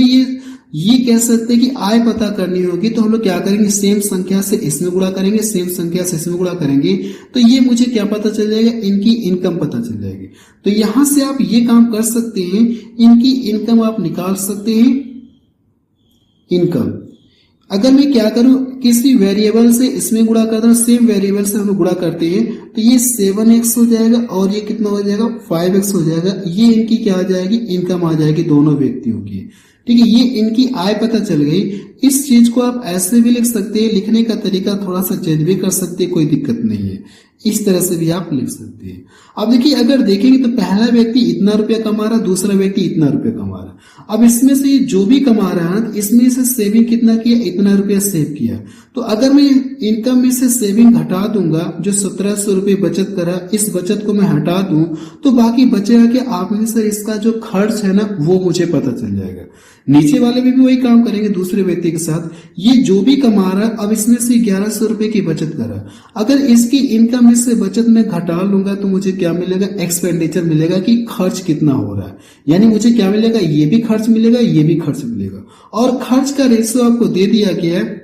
ये कह सकते हैं कि आय पता करनी होगी। तो हम लोग क्या करेंगे, सेम संख्या से इसमें गुणा करेंगे, सेम संख्या से इसमें गुणा करेंगे, तो ये मुझे क्या पता चल जाएगा, इनकी इनकम पता चल जाएगी। तो यहां से आप ये काम कर सकते हैं, इनकी इनकम आप निकाल सकते हैं। इनकम अगर मैं क्या करूं, किसी वेरिएबल से इसमें गुणा करता हूं, सेम वेरिएबल से हम लोग गुणा करते हैं, तो ये 7x हो जाएगा और ये कितना हो जाएगा, 5x हो जाएगा। ये इनकी क्या आ जाएगी, इनकम आ जाएगी दोनों व्यक्तियों की। ठीक है, ये इनकी आय पता चल गई। इस चीज को आप ऐसे भी लिख सकते हैं, लिखने का तरीका थोड़ा सा चेंज भी कर सकते हैं, कोई दिक्कत नहीं है। इस तरह से भी आप लिख सकते हैं। अब देखिए, अगर देखेंगे तो पहला व्यक्ति इतना रुपया कमा रहा, दूसरा व्यक्ति इतना रुपया कमा रहा। अब इसमें से जो भी कमा रहा है, इसमें से सेविंग कितना किया, इतना रुपया सेव किया। तो अगर मैं इनकम में से सेविंग हटा दूंगा, जो 1700 रुपये बचत करा, इस बचत को मैं हटा दूं तो बाकी बचेगा कि आप में सर इसका जो खर्च है ना वो मुझे पता चल जाएगा। नीचे वाले भी वही काम करेंगे दूसरे व्यक्ति के साथ। ये जो भी कमा रहा है, अब इसमें से 1100 रुपए की बचत करा, अगर इसकी इनकम में से बचत में घटा लूंगा तो मुझे क्या मिलेगा, एक्सपेंडिचर मिलेगा कि खर्च कितना हो रहा है। यानी मुझे क्या मिलेगा, ये भी खर्च मिलेगा, ये भी खर्च मिलेगा। और खर्च का रेशियो आपको दे दिया गया है।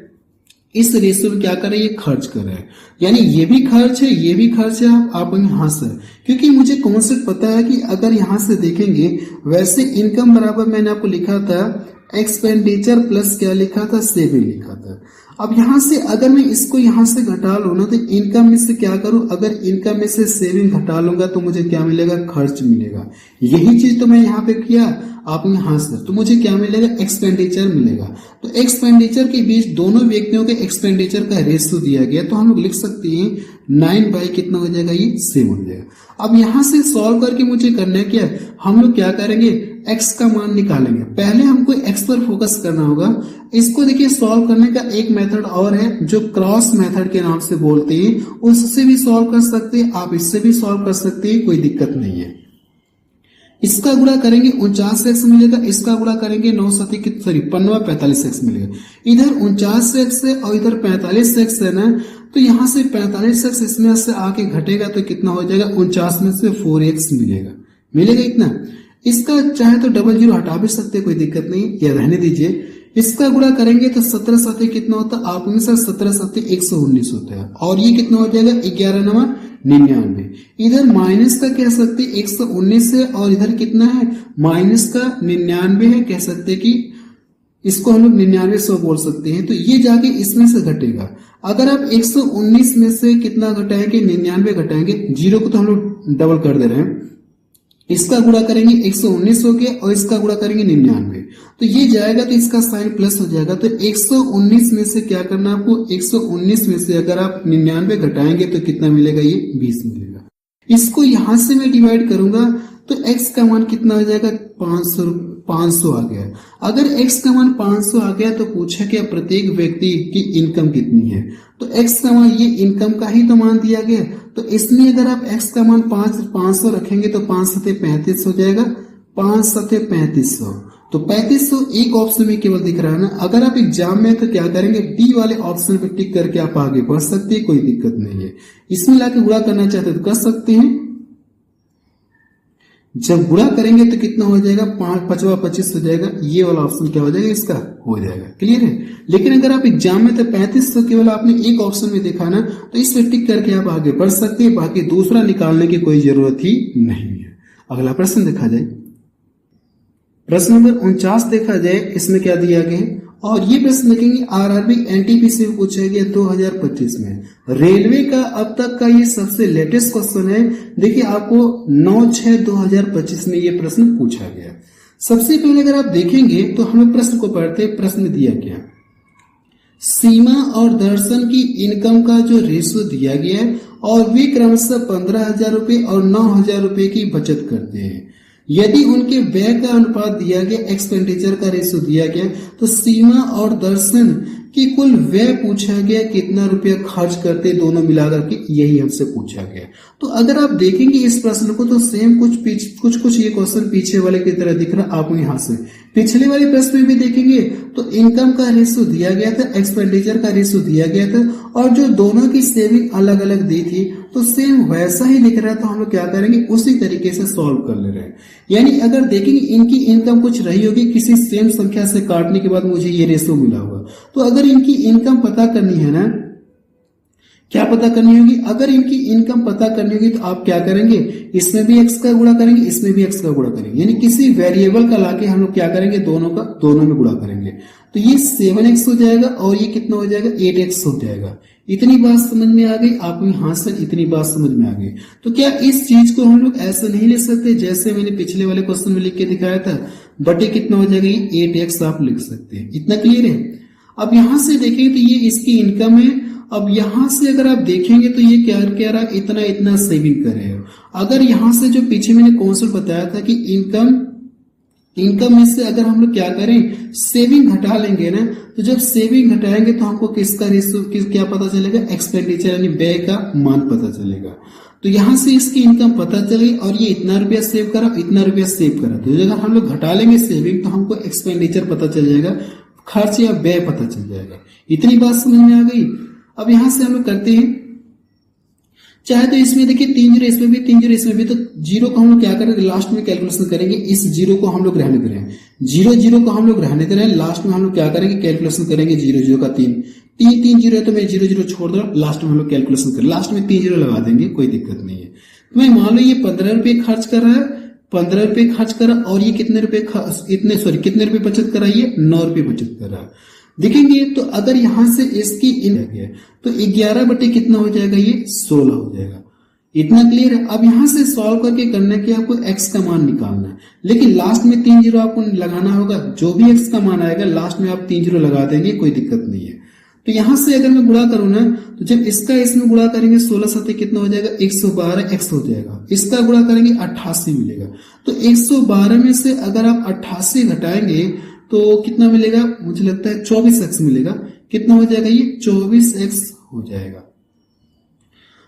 इस रेशियो में क्या करें, ये खर्च कर रहे हैं, यानी ये भी खर्च है, ये भी खर्च है। आप हाँ सर, क्योंकि मुझे कॉन्सेप्ट पता है कि अगर यहां से देखेंगे, वैसे इनकम बराबर मैंने आपको लिखा था एक्सपेंडिचर प्लस क्या लिखा था, सेविंग लिखा था। अब यहां से अगर मैं इसको यहां से घटा लूं ना, तो इनकम में से क्या करूं, अगर इनकम में से सेविंग घटा लूंगा तो मुझे क्या मिलेगा, खर्च मिलेगा। यही चीज तो मैं यहाँ पे किया, आपने हाँ सर, तो मुझे क्या मिलेगा, एक्सपेंडिचर मिलेगा। तो एक्सपेंडिचर के बीच दोनों व्यक्तियों के एक्सपेंडिचर का रेशियो दिया गया, तो हम लोग लिख सकते हैं 9 बाई कितना हो जाएगा, ये 7 हो जाएगा। अब यहां से सॉल्व करके मुझे करना है क्या, हम लोग क्या करेंगे, x का मान निकालेंगे। पहले हमको x पर फोकस करना होगा। इसको देखिए, सॉल्व करने का एक मेथड और है जो क्रॉस मेथड के नाम से बोलते हैं, उससे भी सॉल्व कर सकते हैं, आप इससे भी सॉल्व कर सकते हैं, कोई दिक्कत नहीं है। इसका गुणा करेंगे 49x मिलेगा, इसका गुणा करेंगे 9 सती 45x मिलेगा। इधर 49x है और इधर 45x है ना, तो यहां से 45x इसमें से आके घटेगा तो कितना हो जाएगा, 49 में से 4x मिलेगा इतना। इसका चाहे तो डबल जीरो हटा भी सकते, कोई दिक्कत नहीं, या रहने दीजिए। इसका गुणा करेंगे तो 17 साथी कितना होता है, आप में सर 17 साथी 119 होता है, और ये कितना हो जाएगा, 11 9 99। इधर माइनस का कह सकते 119 है और इधर कितना है, माइनस का 99 है, कह सकते कि इसको हम लोग 9900 बोल सकते हैं। तो ये जाके इसमें से घटेगा। अगर आप 119 में से कितना घटाएंगे, 99 घटाएंगे, जीरो को तो हम लोग डबल कर दे रहे हैं, इसका गुणा करेंगे 119 हो गया और इसका गुणा करेंगे 99, तो ये जाएगा तो इसका साइन प्लस हो जाएगा। तो 119 में से क्या करना है आपको, 119 में से अगर आप 99 घटाएंगे तो कितना मिलेगा, ये 20 मिलेगा। इसको यहां से मैं डिवाइड करूंगा तो x का मान कितना हो जाएगा, 500 आ गया। अगर x का मान 500 आ गया तो पूछा कि प्रत्येक व्यक्ति की इनकम कितनी है, तो x का मान, ये इनकम का ही तो मान दिया गया, तो इसमें अगर आप x का मान 500 रखेंगे तो 5 सते 35 हो जाएगा, 5 सते 3500, तो 3500 एक ऑप्शन में केवल दिख रहा है ना। अगर आप एग्जाम में तो क्या करेंगे, डी वाले ऑप्शन पे टिक करके आप आगे बढ़ सकते हैं, कोई दिक्कत नहीं है। इसमें लाके गुणा करना चाहते तो कर सकते हैं। जब गुणा करेंगे तो कितना हो जाएगा, 5 25 हो जाएगा, ये वाला ऑप्शन क्या हो जाएगा, इसका हो जाएगा। क्लियर है। लेकिन अगर आप एग्जाम में तो 3500 केवल आपने एक ऑप्शन में देखा ना, तो इस पर टिक करके आप आगे बढ़ सकते हैं, बाकी दूसरा निकालने की कोई जरूरत ही नहीं है। अगला प्रश्न देखा जाए, प्रश्न नंबर 49 देखा जाए, इसमें क्या दिया गया है, और ये प्रश्न देखेंगे आरआरबी एनटीपीसी में पूछा गया 2025 में। रेलवे का अब तक का ये सबसे लेटेस्ट क्वेश्चन है। देखिए आपको 9/6/2025 में ये प्रश्न पूछा गया। सबसे पहले अगर आप देखेंगे तो हमें प्रश्न को पढ़ते, प्रश्न दिया गया, सीमा और दर्शन की इनकम का जो रेशो दिया गया है और वे क्रमशः 15,000 रुपए और 9,000 रुपए की बचत करते हैं। यदि उनके व्यय का अनुपात दिया गया, एक्सपेंडिचर का रेशो दिया गया, तो सीमा और दर्शन की कुल व्यय पूछा गया, कितना रुपया खर्च करते दोनों मिलाकर के, यही हमसे पूछा गया। तो अगर आप देखेंगे इस प्रश्न को तो सेम कुछ ये क्वेश्चन पीछे वाले की तरह दिख रहा आपको यहां से। पिछले वाले प्रश्न में भी देखेंगे तो इनकम का रेशो दिया गया था, एक्सपेंडिचर का रेशो दिया गया था, और जो दोनों की सेविंग अलग अलग दी थी, तो सेम वैसा ही दिख रहा है। तो हम लोग क्या करेंगे, उसी तरीके से सॉल्व कर ले रहे हैं। यानी अगर देखेंगे इनकी इनकम कुछ रही होगी, किसी सेम संख्या से काटने के बाद मुझे ये रेशो मिला होगा, तो अगर इनकी इनकम पता करनी है ना, क्या पता करनी होगी, अगर इनकी इनकम पता करनी होगी तो आप क्या करेंगे, इसमें भी x का गुणा करेंगे, इसमें भी x का गुणा करेंगे, यानी किसी वेरिएबल का लाके हम लोग क्या करेंगे, दोनों में गुणा करेंगे। तो ये 7x हो जाएगा और ये कितना हो जाएगा, 8x हो जाएगा। इतनी बात समझ में आ गई आपको, यहां से इतनी बात समझ में आ गई। तो क्या इस चीज को हम लोग ऐसा नहीं ले सकते जैसे मैंने पिछले वाले क्वेश्चन में लिख के दिखाया था, बटे कितना हो जाएगा, ये 8x आप लिख सकते हैं। इतना क्लियर है। अब यहां से देखेंगे तो ये इसकी इनकम है। अब यहां से अगर आप देखेंगे तो ये क्या कह रहा है, इतना इतना सेविंग कर रहे हो। अगर यहां से जो पीछे मैंने कॉन्सेप्ट बताया था कि इनकम में से अगर हम लोग क्या करें, सेविंग घटा लेंगे ना, तो जब सेविंग घटाएंगे तो हमको किसका रेशो क्या पता चलेगा, एक्सपेंडिचर यानी व्यय का मान पता चलेगा। तो यहां से इसकी इनकम पता चली और ये इतना रुपया सेव करा, इतना रुपया सेव करा, तो अगर हम लोग घटा लेंगे सेविंग तो हमको एक्सपेंडिचर पता चल जाएगा, खर्च या व्यय पता चल जाएगा। इतनी बात समझ में आ गई। अब यहां से हम लोग करते हैं, चाहे तो इसमें देखिए 3 जीरो, इसमें भी 3 जीरो, इसमें भी, तो जीरो को हम लोग क्या करेंगे, लास्ट में कैलकुलेशन करेंगे। इस जीरो को हम लोग रहने दे रहे हैं, जीरो को हम लोग रहने दे रहे हैं, लास्ट में हम लोग क्या करेंगे, कैलकुलेशन करेंगे। जीरो का 3 जीरो है तो मैं जीरो छोड़ दो, लास्ट में हम लोग कैलकुलेशन करें, लास्ट में 3 जीरो लगा देंगे, कोई दिक्कत नहीं है। तो मैं मान लो ये 15 रुपए खर्च कर रहा है, 15 रुपए खर्च करा, और ये कितने रुपए कितने रुपए बचत करा, ये 9 रुपए बचत करा। देखेंगे तो अगर यहां से इसकी तो 11 बटे कितना हो जाएगा, ये 16 हो जाएगा। इतना क्लियर है। अब यहां से सॉल्व करके करना कि आपको x का मान निकालना है, लेकिन लास्ट में 3 जीरो आपको लगाना होगा। जो भी x का मान आएगा लास्ट में आप 3 जीरो लगा देंगे, कोई दिक्कत नहीं है। तो यहां से अगर मैं गुणा करूं ना, तो जब इसका इसमें गुणा करेंगे 16 सते कितना हो जाएगा, 112x हो जाएगा। इसका गुणा करेंगे 88 मिलेगा। तो 112 में से अगर आप 88 घटाएंगे तो कितना मिलेगा, मुझे लगता है 24x मिलेगा। कितना हो जाएगा, ये 24x हो जाएगा।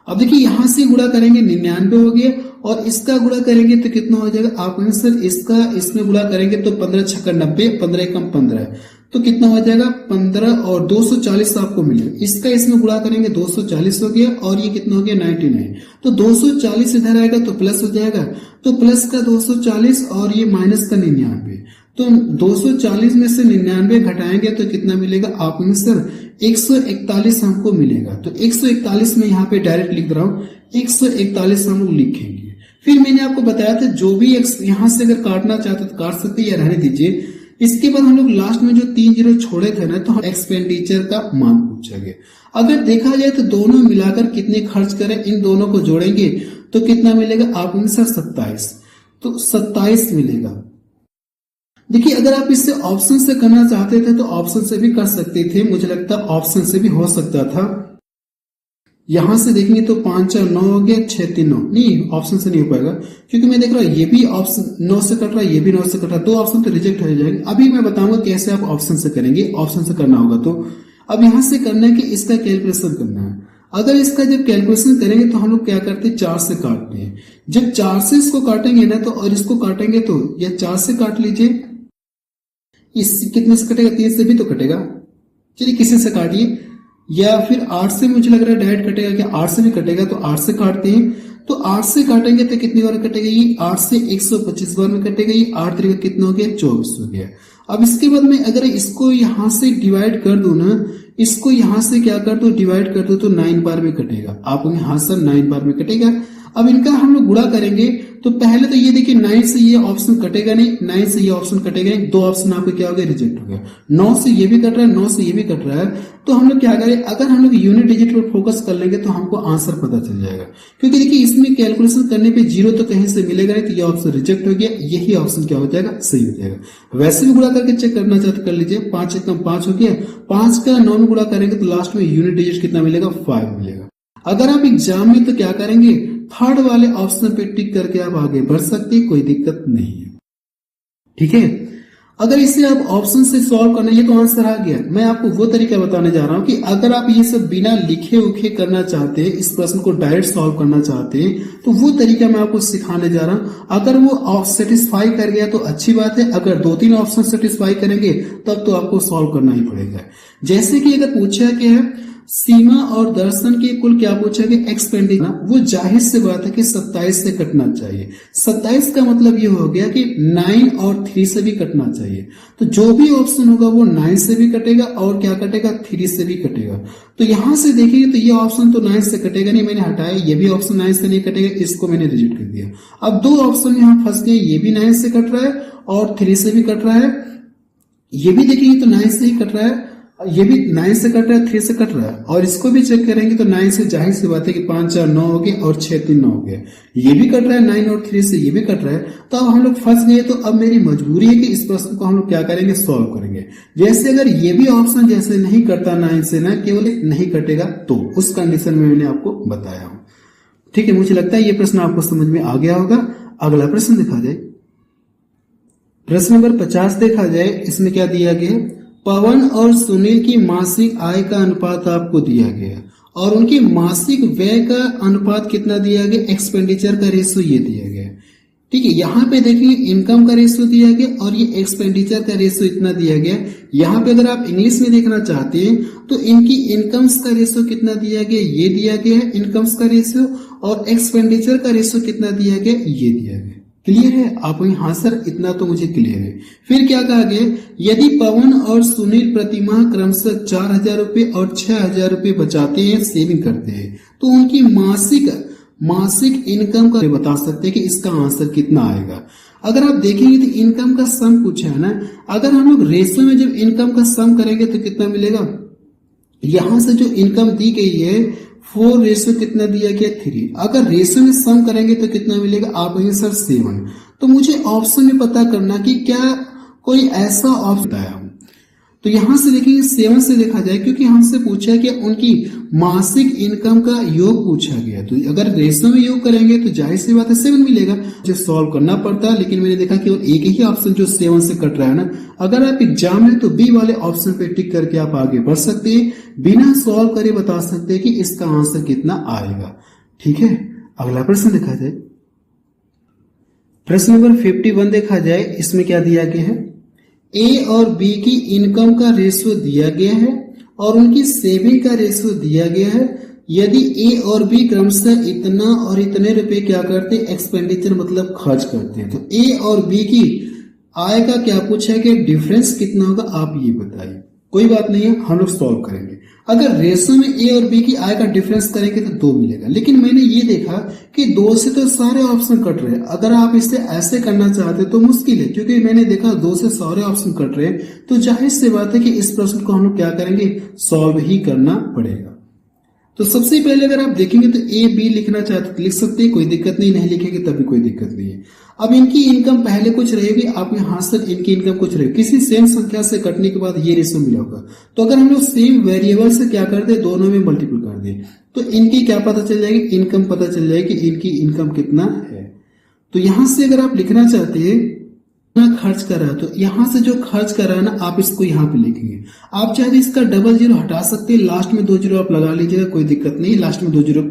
अब देखिए यहां से गुणा करेंगे 99 हो गया, और इसका गुणा करेंगे तो कितना हो जाएगा, आप आंसर इसका इसमें गुणा करेंगे तो 15 छक्का 90, 15 कम 15, तो कितना हो जाएगा 15 और 240 आपको मिलेगा। इसका इसमें गुणा करेंगे 240 हो गया, और ये कितना हो गया 99, तो 240 इधर आएगा तो प्लस हो जाएगा, तो प्लस का 240 और ये माइनस का 99, तो 240 में से 99 घटाएंगे तो कितना मिलेगा, आप आंसर 141 हमको मिलेगा। तो 141 में यहाँ पे डायरेक्ट लिख रहा हूं, 141 हम लोग लिखेंगे। फिर मैंने आपको बताया था जो भी यहां से अगर काटना चाहते तो काट सकते या रहने दीजिए। इसके बाद हम लोग लास्ट में जो 3 जीरो छोड़े थे ना, तो हम एक्सपेंडिचर का मान पूछेंगे। अगर देखा जाए तो दोनों मिलाकर कितने खर्च करें, इन दोनों को जोड़ेंगे तो कितना मिलेगा, आप आंसर 27। तो 27 मिलेगा। देखिए अगर आप इससे ऑप्शन से करना चाहते थे तो ऑप्शन से भी कर सकते थे, मुझे लगता है ऑप्शन से भी हो सकता था। यहां से देखेंगे तो 5 4 9 हो गया, 6 3 9, नहीं ऑप्शन से नहीं हो पाएगा क्योंकि मैं देख रहा हूं ये भी ऑप्शन 9 से कट रहा है, ये भी 9 से कट रहा है, दो ऑप्शन तो रिजेक्ट हो जाएंगे। अभी मैं बताऊंगा कैसे आप ऑप्शन से करेंगे, ऑप्शन से करना होगा। तो अब यहां से करना है कि इसका कैलकुलेशन करना है। अगर इसका जब कैलकुलेशन करेंगे तो हम लोग क्या करते हैं, 4 से काटते हैं। जब 4 से इसको काटेंगे ना तो और इसको काटेंगे तो या 4 से काट लीजिए, इस कितने से कटेगा, 3 से भी तो कटेगा, चलिए किसी से काटिए, या फिर 8 से मुझे लग रहा है डायरेक्ट कटेगा, क्या 8 से भी कटेगा, तो 8 से काटते हैं। तो 8 से काटेंगे तो कितनी बार कटेगा, ये 8 से 125 बार में कटेगा, ये 8 तरीका कितना हो गया, 24 हो गया। अब इसके बाद में अगर इसको यहां से डिवाइड कर दू ना, इसको यहां से क्या कर दो, डिवाइड कर दो तो 9 बार में कटेगा, आप हाँ सर 9 बार में कटेगा। अब इनका हम लोग गुणा करेंगे तो पहले तो ये देखिए 9 से ये ऑप्शन कटेगा नहीं, 9 से ये ऑप्शन कटेगा नहीं, दो ऑप्शन आपको क्या हो गया, रिजेक्ट हो गया। 9 से ये भी कट रहा है, 9 से ये भी कट रहा है, तो हम लोग क्या करें, अगर हम लोग यूनिट डिजिट पर फोकस कर लेंगे तो हमको आंसर पता चल जाएगा। क्योंकि देखिए इसमें कैलकुलेशन करने पे 0 तो कहीं से मिलेगा नहीं, तो ये ऑप्शन रिजेक्ट हो गया, यही ऑप्शन क्या हो जाएगा, सही हो जाएगा। वैसे भी गुणा करके चेक करना चाहते कर लीजिए, 5 1 5 हो गया, 5 का 9 में गुणा करेंगे तो लास्ट में यूनिट डिजिट कितना मिलेगा, 5 मिलेगा। अगर आप एग्जाम में तो क्या करेंगे, थर्ड वाले ऑप्शन पे टिक करके आप आगे बढ़ सकते हैं, कोई दिक्कत नहीं है, ठीक है। अगर इसे आप ऑप्शन से सॉल्व करना, ये तो आंसर आ गया। मैं आपको वो तरीका बताने जा रहा हूं कि अगर आप ये सब बिना लिखे उखे करना चाहते हैं, इस प्रश्न को डायरेक्ट सॉल्व करना चाहते हैं, तो वो तरीका मैं आपको सिखाने जा रहा हूं। अगर वो सेटिस्फाई कर गया तो अच्छी बात है, अगर 2-3 ऑप्शन सेटिस्फाई करेंगे तब तो आपको सॉल्व करना ही पड़ेगा। जैसे कि अगर पूछा क्या है, सीमा और दर्शन के कुल क्या पूछा गया, एक्सपेंडिचर, वो जाहिर से बात है कि 27 से कटना चाहिए। 27 का मतलब ये हो गया कि 9 और 3 से भी कटना चाहिए। तो जो भी ऑप्शन होगा वो 9 से भी कटेगा और क्या कटेगा, 3 से भी कटेगा। तो यहां से देखिए तो ये ऑप्शन तो 9 से कटेगा नहीं, मैंने हटाया, ये भी ऑप्शन 9 से नहीं कटेगा, इसको मैंने रिजेक्ट कर दिया। अब दो ऑप्शन यहां फंस गए, ये भी 9 से कट रहा है और 3 से भी कट रहा है, ये भी देखिए तो 9 से ही कट रहा है, ये भी 9 से कट रहा है, 3 से कट रहा है, और इसको भी चेक करेंगे तो 9 से जाहिर सी बात है कि 5 4 9 हो गए और 6 3 9 हो गए, ये भी कट रहा है 9 और 3 से, ये भी कट रहा है। तो अब हम लोग फंस गए, तो अब मेरी मजबूरी है कि इस प्रश्न को हम लोग क्या करेंगे, सॉल्व करेंगे। जैसे अगर ये भी ऑप्शन जैसे नहीं करता 9 से, ना केवल नहीं कटेगा, तो उस कंडीशन में मैंने आपको बताया हूं, ठीक है। मुझे लगता है ये प्रश्न आपको समझ में आ गया होगा। अगला प्रश्न देखा जाए, प्रश्न नंबर 50 देखा जाए। इसमें क्या दिया गया है, पवन और सुनील की मासिक आय का अनुपात आपको दिया गया और उनकी मासिक व्यय का अनुपात कितना दिया गया, एक्सपेंडिचर का रेशियो ये दिया गया, ठीक है। यहाँ पे देखिए इनकम का रेशियो दिया गया और ये एक्सपेंडिचर का रेशियो इतना दिया गया। यहाँ पे अगर आप इंग्लिश में देखना चाहते हैं तो इनकी इनकम्स का रेशियो कितना दिया गया, ये दिया गया है इनकम्स का रेशियो, और एक्सपेंडिचर का रेशियो कितना दिया गया, ये दिया गया। क्लियर है आप, हाँ सर इतना तो मुझे क्लियर है। फिर क्या कहा गया, यदि पवन और सुनील प्रतिमाह क्रमशः 4,000 रुपए और 6,000 रुपए बचाते हैं, सेविंग करते हैं, तो उनकी मासिक इनकम का बता सकते हैं कि इसका आंसर कितना आएगा। अगर आप देखेंगे तो इनकम का सम पूछा है ना, अगर हम लोग रेशियो में जब इनकम का सम करेंगे तो कितना मिलेगा, यहां से जो इनकम दी गई है 4 रेशियो कितना दिया गया, 3। अगर रेशियो में सम करेंगे तो कितना मिलेगा, आप कहेंगे सर 7। तो मुझे ऑप्शन में पता करना कि क्या कोई ऐसा ऑप्शन बताया हूं। तो यहां से देखेंगे 7 से देखा जाए, क्योंकि हमसे पूछा है कि उनकी मासिक इनकम का योग पूछा गया, तो अगर रेशियो में योग करेंगे तो जाहिर सी बात है 7 मिलेगा। मुझे सॉल्व करना पड़ता है, लेकिन मैंने देखा केवल एक ही ऑप्शन जो 7 से कट रहा है ना। अगर आप एग्जाम में तो बी वाले ऑप्शन पे टिक करके आप आगे बढ़ सकते हैं, बिना सॉल्व करे बता सकते हैं कि इसका आंसर कितना आएगा, ठीक है। अगला प्रश्न देखा जाए, प्रश्न नंबर 51 देखा जाए। इसमें क्या दिया गया है, ए और बी की इनकम का रेशियो दिया गया है और उनकी सेविंग का रेशियो दिया गया है। यदि ए और बी क्रमशः इतना और इतने रुपए क्या करते, एक्सपेंडिचर मतलब खर्च करते हैं, तो ए और बी की आय का क्या पूछा है कि डिफरेंस कितना होगा, आप ये बताइए। कोई बात नहीं है, हम लोग सॉल्व करेंगे। अगर रेशियो में ए और बी की आय का डिफरेंस करेंगे तो 2 मिलेगा, लेकिन मैंने ये देखा कि 2 से तो सारे ऑप्शन कट रहे हैं। अगर आप इसे ऐसे करना चाहते तो मुश्किल है, क्योंकि मैंने देखा 2 से सारे ऑप्शन कट रहे हैं, तो जाहिर सी बात है कि इस प्रश्न को हम लोग क्या करेंगे, सॉल्व ही करना पड़ेगा। तो सबसे पहले अगर आप देखेंगे तो ए बी लिखना चाहते तो लिख सकते हैं, कोई दिक्कत नहीं, नहीं लिखेंगे तब भी कोई दिक्कत नहीं है। अब इनकी इनकम पहले कुछ रहेगी, आप यहाँ से इनकी इनकम कुछ रहेगी, किसी सेम संख्या से कटने के बाद ये रेशो मिला होगा। तो अगर हम लोग सेम वेरिएबल से क्या कर दे, दोनों में मल्टीपल कर दे, तो इनकी क्या पता चल जाएगी, इनकम पता चल जाएगी, इनकी इनकम कितना है। तो यहां से अगर आप लिखना चाहते हैं खर्च कर रहा है, तो यहां से जो खर्च कर रहा है ना, आप इसको यहां पे लिखेंगे। आप चाहे इसका डबल जीरो हटा सकते हैं, लास्ट में 2 जीरो आप लगा लीजिएगा, कोई दिक्कत नहीं, लास्ट में 2 जीरो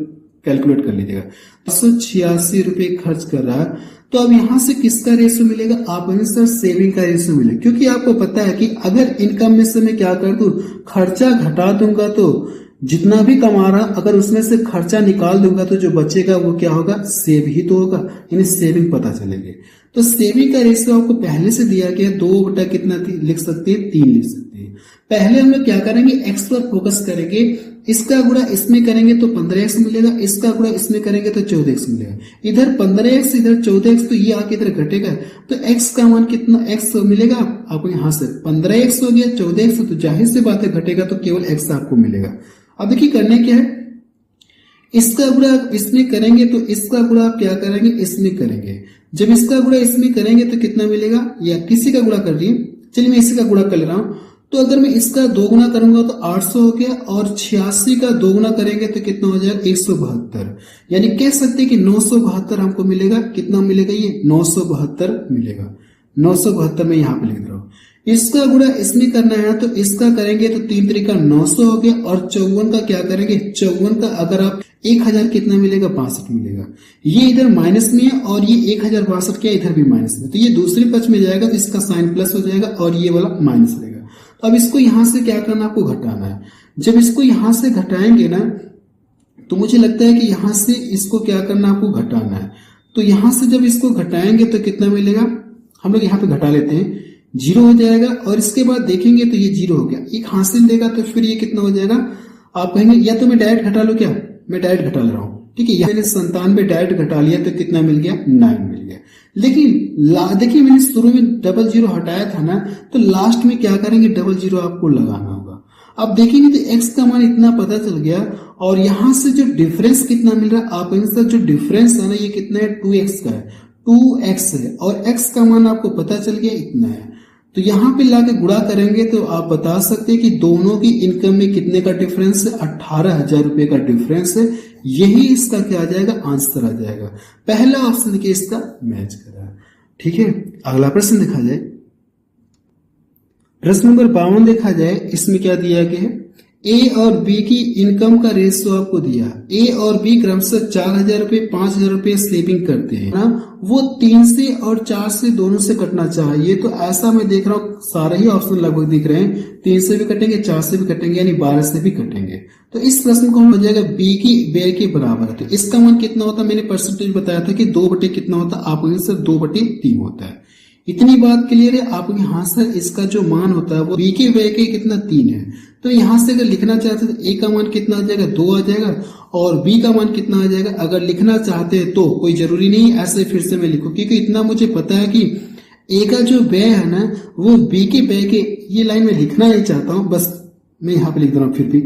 कैलकुलेट कर लीजिएगा। 286 रुपए खर्च कर रहा है, तो अब यहां से किसका रेशो मिलेगा, आप सर सेविंग का रेशो मिलेगा, क्योंकि आपको पता है कि अगर इनकम में से मैं क्या कर दूं, खर्चा घटा दूंगा तो जितना भी कमा रहा, अगर उसमें से खर्चा निकाल दूंगा तो जो बचेगा वो क्या होगा, सेव ही तो होगा, यानी सेविंग पता चलेगी। तो सेविंग का रेशियो आपको पहले से दिया गया, 2 बटा कितना लिख सकते हैं, 3 लिख सकते हैं। पहले हम लोग क्या करेंगे, एक्स पर फोकस करेंगे, इसका गुणा इसमें करेंगे तो 15x मिलेगा, इसका गुणा इसमें करेंगे तो 14x मिलेगा। इधर 15x इधर 14x, तो ये आके इधर घटेगा, तो x का मान कितना x मिलेगा आपको, यहाँ से 15x हो गया, 14x, तो जाहिर सी बात है घटेगा तो केवल x आपको मिलेगा। अब देखिए करने क्या है, इसका गुणा इसमें करेंगे तो इसका गुणा आप क्या करेंगे, इसमें करेंगे। जब इसका गुणा इसमें करेंगे तो कितना मिलेगा, या किसी का गुणा कर दिए, चलिए मैं इसी का गुणा कर ले रहा हूं। तो अगर मैं इसका 2 गुना करूंगा तो 800 हो गया, और 86 का 2 गुना करेंगे तो कितना हो जाएगा, 172। यानी कह सकते हैं कि 972 हमको मिलेगा। कितना मिलेगा, ये 972 मिलेगा। 972 में यहाँ पे लिख रहा हूँ। इसका गुणा इसमें करना है तो इसका करेंगे तो 3 तरीका 900 हो गया, और 54 का क्या करेंगे, 54 का अगर आप 1000 कितना मिलेगा, 62 मिलेगा। ये इधर माइनस में है और ये 1062 क्या इधर भी माइनस में, तो ये दूसरे पक्ष में जाएगा तो इसका साइन प्लस हो जाएगा और ये वाला माइनस रहेगा। तो अब इसको यहां से क्या करना, आपको घटाना है। जब इसको यहां से घटाएंगे ना, तो मुझे लगता है कि यहां से इसको क्या करना, आपको घटाना है। तो यहां से जब इसको घटाएंगे तो कितना मिलेगा, हम लोग यहाँ पे घटा लेते हैं, 0 हो जाएगा, और इसके बाद देखेंगे तो ये 0 हो गया, एक हासिल देगा तो फिर ये कितना हो जाएगा, आप कहेंगे या तो मैं डायरेक्ट घटा लूं, क्या मैं डायरेक्ट घटा ले रहा हूं, ठीक है। मैंने 97 डायरेक्ट घटा लिया तो कितना मिल गया, 9 मिल गया। लेकिन देखिए मैंने शुरू में डबल जीरो हटाया था ना, तो लास्ट में क्या करेंगे, डबल जीरो आपको लगाना होगा। अब देखेंगे तो x का मान इतना पता चल गया, और यहां से जो डिफरेंस कितना मिल रहा है, आप जो डिफरेंस है ना, ये कितना है, 2x का है, 2x है, और x का मान आपको पता चल गया इतना है। तो यहां पे लाके गुणा करेंगे तो आप बता सकते हैं कि दोनों की इनकम में कितने का डिफरेंस है, 18,000 रुपए का डिफरेंस है। यही इसका क्या आ जाएगा, आंसर आ जाएगा। पहला ऑप्शन देखिए इसका मैच कर रहा है, ठीक है। अगला प्रश्न देखा जाए, प्रश्न नंबर 52 देखा जाए, इसमें क्या दिया गया है, ए और बी की इनकम का रेशियो आपको दिया। ए और बी क्रमशः 4,000 रुपए 5,000 रुपए सेविंग करते हैं ना, वो 3 से और 4 से दोनों से कटना चाहिए। तो ऐसा मैं देख रहा हूँ सारे ही ऑप्शन लगभग दिख रहे हैं, 3 से भी कटेंगे, 4 से भी कटेंगे, यानी 12 से भी कटेंगे। तो इस प्रश्न को हम हो जाएगा बी की व्यय के बराबर है। तो इसका मान कितना होता है, मैंने परसेंटेज बताया था कि 2 बटे कितना होता है, आप सर 2 बटे 3 होता है। इतनी बात क्लियर है आप, यहाँ सर इसका जो मान होता है वो बी के व्यय के कितना 3 है। तो यहां से अगर लिखना चाहते हैं तो ए का मान कितना आ जाएगा, 2 आ जाएगा, और बी का मान कितना आ जाएगा। अगर लिखना चाहते हैं तो कोई जरूरी नहीं ऐसे फिर से मैं लिखूं, क्योंकि इतना मुझे पता है कि ए का जो व्यय है ना, वो बी के व्यय के, ये लाइन में लिखना नहीं चाहता हूं, बस मैं यहाँ पे लिख दे रहा हूं, फिर भी